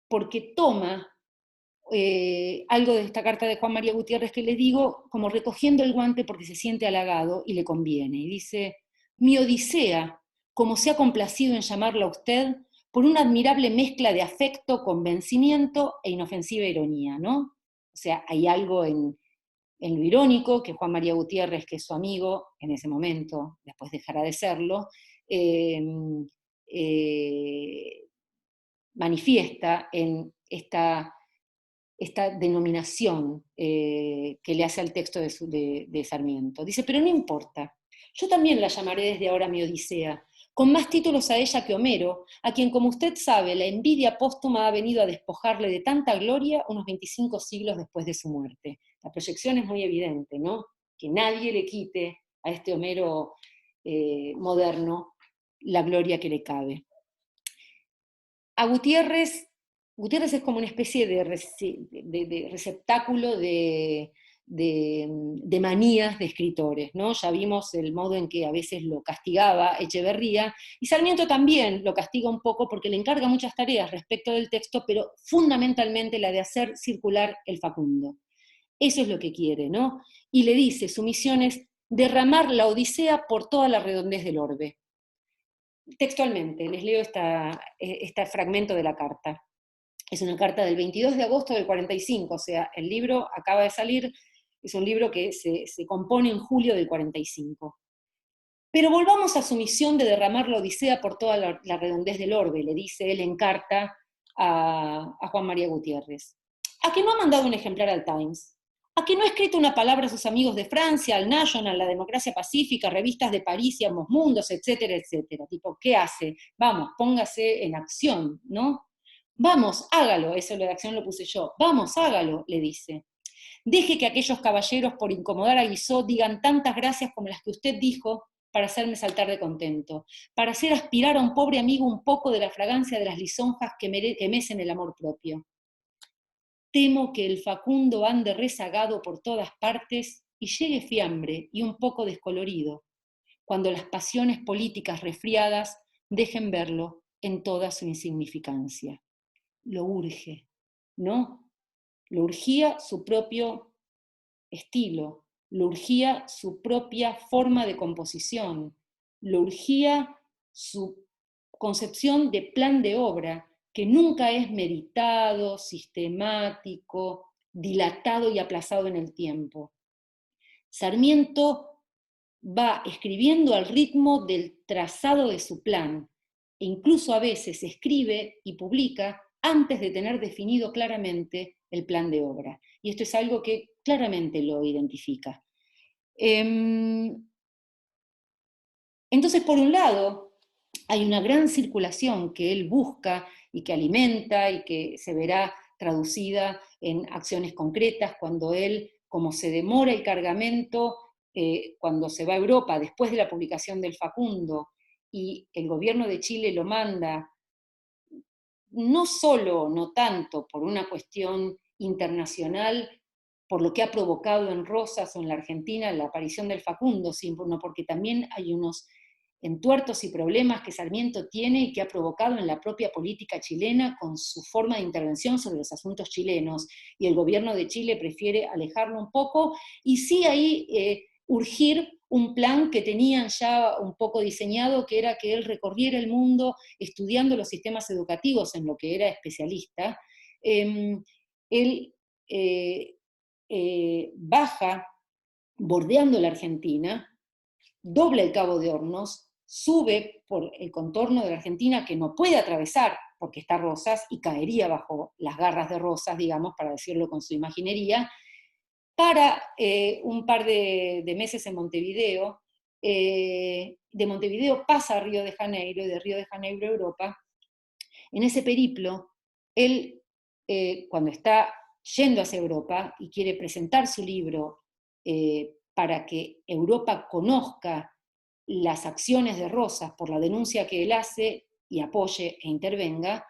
porque toma algo de esta carta de Juan María Gutiérrez que les digo, como recogiendo el guante porque se siente halagado y le conviene. Y dice, mi Odisea, como se ha complacido en llamarla a usted, por una admirable mezcla de afecto, convencimiento e inofensiva ironía, ¿no? O sea, hay algo en lo irónico que Juan María Gutiérrez, que es su amigo en ese momento, después dejará de serlo, manifiesta en esta denominación que le hace al texto de Sarmiento. Dice, pero no importa, yo también la llamaré desde ahora mi Odisea, con más títulos a ella que Homero, a quien, como usted sabe, la envidia póstuma ha venido a despojarle de tanta gloria unos 25 siglos después de su muerte. La proyección es muy evidente, ¿no? Que nadie le quite a este Homero moderno la gloria que le cabe. A Gutiérrez es como una especie de receptáculo de manías de escritores, ¿no? Ya vimos el modo en que a veces lo castigaba Echeverría, y Sarmiento también lo castiga un poco porque le encarga muchas tareas respecto del texto, pero fundamentalmente la de hacer circular el Facundo. Eso es lo que quiere, ¿no? Y le dice, su misión es derramar la Odisea por toda la redondez del orbe. Textualmente, les leo este fragmento de la carta. Es una carta del 22 de agosto del 45, o sea, el libro acaba de salir, es un libro que se compone en julio del 45. Pero volvamos a su misión de derramar la Odisea por toda la redondez del orbe, le dice él en carta a Juan María Gutiérrez. ¿A que no ha mandado un ejemplar al Times? ¿A que no ha escrito una palabra a sus amigos de Francia, al National, la Democracia Pacífica, revistas de París y Ambos Mundos, etcétera, etcétera? Tipo, ¿qué hace? Vamos, póngase en acción, ¿no? Vamos, hágalo, eso de acción lo puse yo. Vamos, hágalo, le dice. Deje que aquellos caballeros, por incomodar a Guizot, digan tantas gracias como las que usted dijo para hacerme saltar de contento, para hacer aspirar a un pobre amigo un poco de la fragancia de las lisonjas que mecen el amor propio. Temo que el Facundo ande rezagado por todas partes y llegue fiambre y un poco descolorido, cuando las pasiones políticas resfriadas dejen verlo en toda su insignificancia. Lo urge, ¿no? Lo urgía su propio estilo, lo urgía su propia forma de composición, lo urgía su concepción de plan de obra, que nunca es meditado, sistemático, dilatado y aplazado en el tiempo. Sarmiento va escribiendo al ritmo del trazado de su plan, e incluso a veces escribe y publica antes de tener definido claramente el plan de obra. Y esto es algo que claramente lo identifica. Entonces, por un lado, hay una gran circulación que él busca y que alimenta y que se verá traducida en acciones concretas cuando él, como se demora el cargamento, cuando se va a Europa después de la publicación del Facundo y el gobierno de Chile lo manda, no solo, no tanto por una cuestión internacional, por lo que ha provocado en Rosas o en la Argentina la aparición del Facundo, sino porque también hay unos entuertos y problemas que Sarmiento tiene y que ha provocado en la propia política chilena con su forma de intervención sobre los asuntos chilenos, y el gobierno de Chile prefiere alejarlo un poco, y sí ahí urgir un plan que tenían ya un poco diseñado, que era que él recorriera el mundo estudiando los sistemas educativos en lo que era especialista. Él baja bordeando la Argentina, dobla el Cabo de Hornos, sube por el contorno de la Argentina que no puede atravesar porque está Rosas y caería bajo las garras de Rosas, digamos, para decirlo con su imaginería, para un par de meses en Montevideo. De Montevideo pasa a Río de Janeiro y de Río de Janeiro a Europa. En ese periplo, él, cuando está yendo hacia Europa y quiere presentar su libro para que Europa conozca las acciones de Rosas por la denuncia que él hace y apoye e intervenga,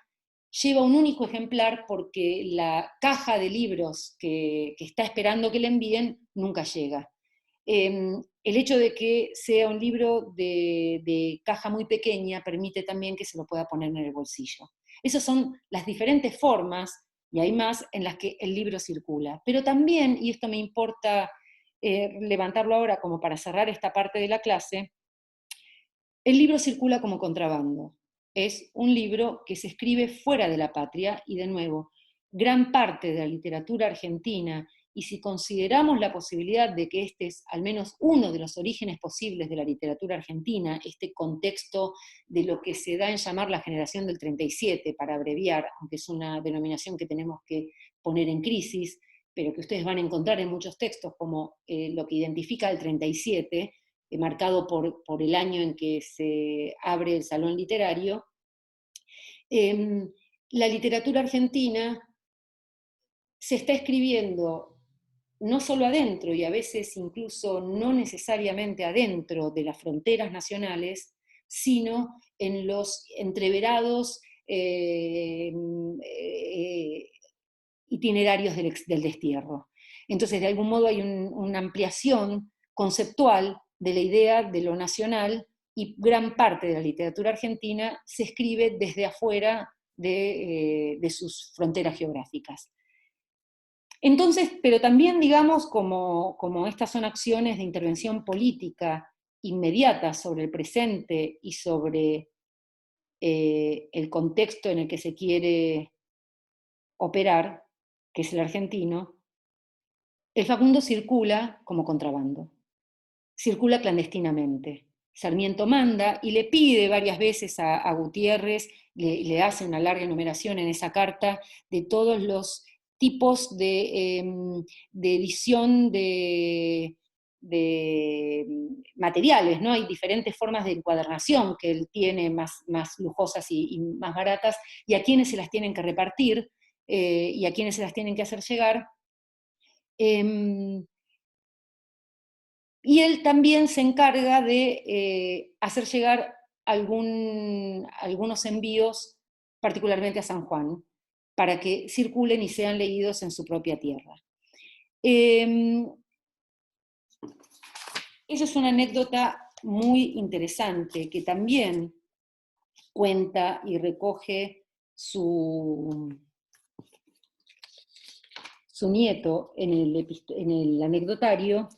lleva un único ejemplar porque la caja de libros que está esperando que le envíen nunca llega. El hecho de que sea un libro de caja muy pequeña permite también que se lo pueda poner en el bolsillo. Esas son las diferentes formas, y hay más, en las que el libro circula. Pero también, y esto me importa levantarlo ahora como para cerrar esta parte de la clase, el libro circula como contrabando. Es un libro que se escribe fuera de la patria y, de nuevo, gran parte de la literatura argentina, y si consideramos la posibilidad de que este es al menos uno de los orígenes posibles de la literatura argentina, este contexto de lo que se da en llamar la generación del 37, para abreviar, aunque es una denominación que tenemos que poner en crisis, pero que ustedes van a encontrar en muchos textos como lo que identifica el 37, marcado por el año en que se abre el Salón Literario. La literatura argentina se está escribiendo no solo adentro, y a veces incluso no necesariamente adentro de las fronteras nacionales, sino en los entreverados itinerarios del destierro. Entonces, de algún modo hay una ampliación conceptual de la idea de lo nacional, y gran parte de la literatura argentina se escribe desde afuera de sus fronteras geográficas. Entonces, pero también, digamos, como estas son acciones de intervención política inmediata sobre el presente y sobre el contexto en el que se quiere operar, que es el argentino, el Facundo circula como contrabando, circula clandestinamente. Sarmiento manda y le pide varias veces a Gutiérrez, le hace una larga enumeración en esa carta de todos los tipos de edición de materiales, ¿no? Hay diferentes formas de encuadernación que él tiene, más lujosas y más baratas, y a quienes se las tienen que repartir y a quienes se las tienen que hacer llegar. Y él también se encarga de hacer llegar algunos envíos, particularmente a San Juan, para que circulen y sean leídos en su propia tierra. Eso es una anécdota muy interesante que también cuenta y recoge su nieto en el anecdotario.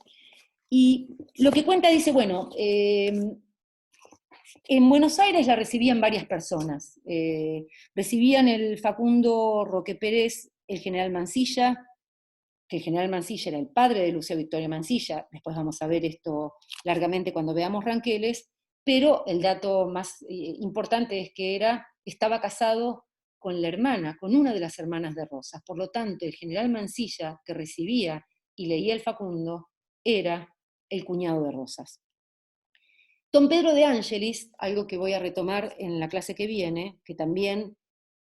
Y lo que cuenta dice, bueno, en Buenos Aires la recibían varias personas. Recibían el Facundo Roque Pérez, el general Mansilla, que el general Mansilla era el padre de Lucio Victorio Mansilla, después vamos a ver esto largamente cuando veamos Ranqueles, pero el dato más importante es que estaba casado con la hermana, con una de las hermanas de Rosas. Por lo tanto, el general Mansilla, que recibía y leía el Facundo, era el cuñado de Rosas. Don Pedro de Angelis, algo que voy a retomar en la clase que viene, que también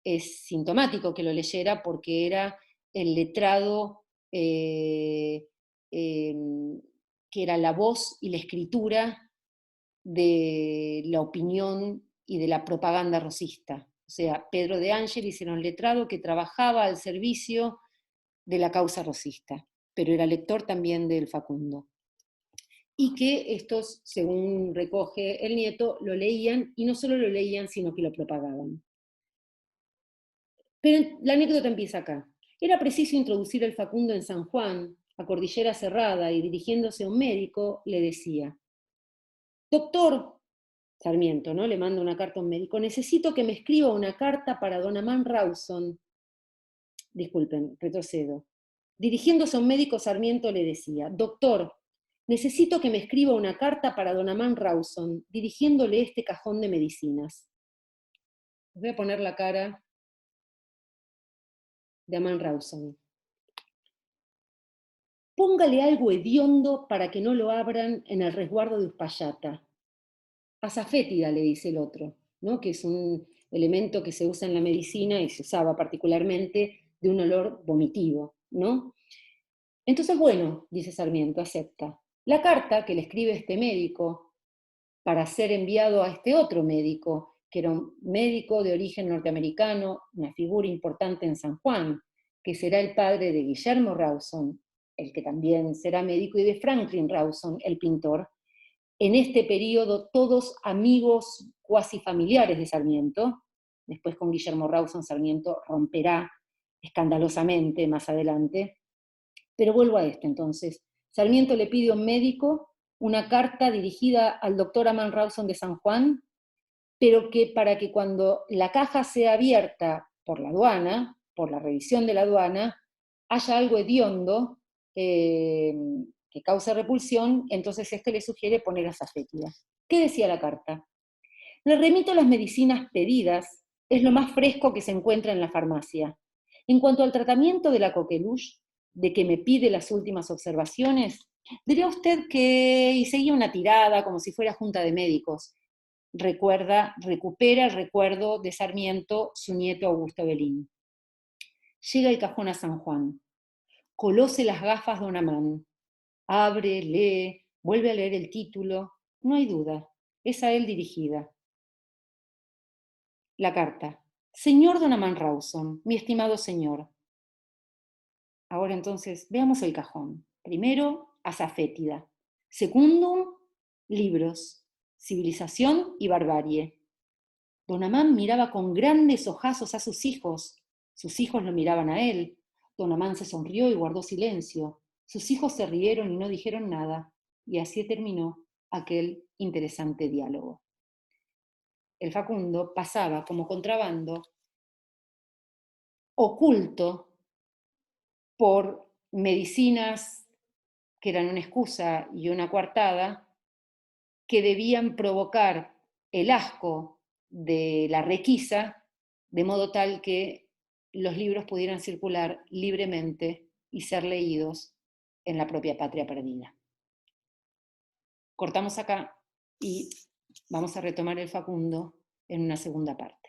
es sintomático que lo leyera porque era el letrado que era la voz y la escritura de la opinión y de la propaganda rosista. O sea, Pedro de Angelis era un letrado que trabajaba al servicio de la causa rosista, pero era lector también del Facundo. Y que estos, según recoge el nieto, lo leían, y no solo lo leían, sino que lo propagaban. Pero la anécdota empieza acá. Era preciso introducir el Facundo en San Juan, a Cordillera Cerrada, y dirigiéndose a un médico, le decía: doctor, Sarmiento, ¿no? Le manda una carta a un médico, necesito que me escriba una carta para don Amán Rawson. Disculpen, retrocedo. Dirigiéndose a un médico, Sarmiento le decía: doctor, necesito que me escriba una carta para don Amán Rawson, dirigiéndole este cajón de medicinas. Les voy a poner la cara de Amán Rawson. Póngale algo hediondo para que no lo abran en el resguardo de Uspallata. Azafétida, le dice el otro, ¿no? Que es un elemento que se usa en la medicina y se usaba particularmente de un olor vomitivo, ¿no? Entonces, bueno, dice Sarmiento, acepta. La carta que le escribe este médico para ser enviado a este otro médico, que era un médico de origen norteamericano, una figura importante en San Juan, que será el padre de Guillermo Rawson, el que también será médico, y de Franklin Rawson, el pintor, en este periodo todos amigos cuasi familiares de Sarmiento. Después con Guillermo Rawson Sarmiento romperá escandalosamente más adelante. Pero vuelvo a esto entonces. Sarmiento le pide a un médico una carta dirigida al doctor Amán Rawson de San Juan, pero que para que cuando la caja sea abierta por la aduana, por la revisión de la aduana, haya algo hediondo que cause repulsión, entonces le sugiere poner azafétida. ¿Qué decía la carta? Le remito las medicinas pedidas, es lo más fresco que se encuentra en la farmacia. En cuanto al tratamiento de la coqueluche, de que me pide las últimas observaciones, diré a usted que, y seguía una tirada como si fuera junta de médicos, recupera el recuerdo de Sarmiento, su nieto Augusto Belín. Llega el cajón a San Juan, colose las gafas don Amán, abre, lee, vuelve a leer el título, no hay duda, es a él dirigida. La carta. Señor don Amán Rawson, mi estimado señor. Ahora entonces, veamos el cajón. Primero, azafétida. Segundo, libros, civilización y barbarie. Don Amán miraba con grandes ojazos a sus hijos lo miraban a él. Don Amán se sonrió y guardó silencio. Sus hijos se rieron y no dijeron nada, y así terminó aquel interesante diálogo. El Facundo pasaba como contrabando, oculto por medicinas que eran una excusa y una coartada, que debían provocar el asco de la requisa, de modo tal que los libros pudieran circular libremente y ser leídos en la propia patria perdida. Cortamos acá y vamos a retomar el Facundo en una segunda parte.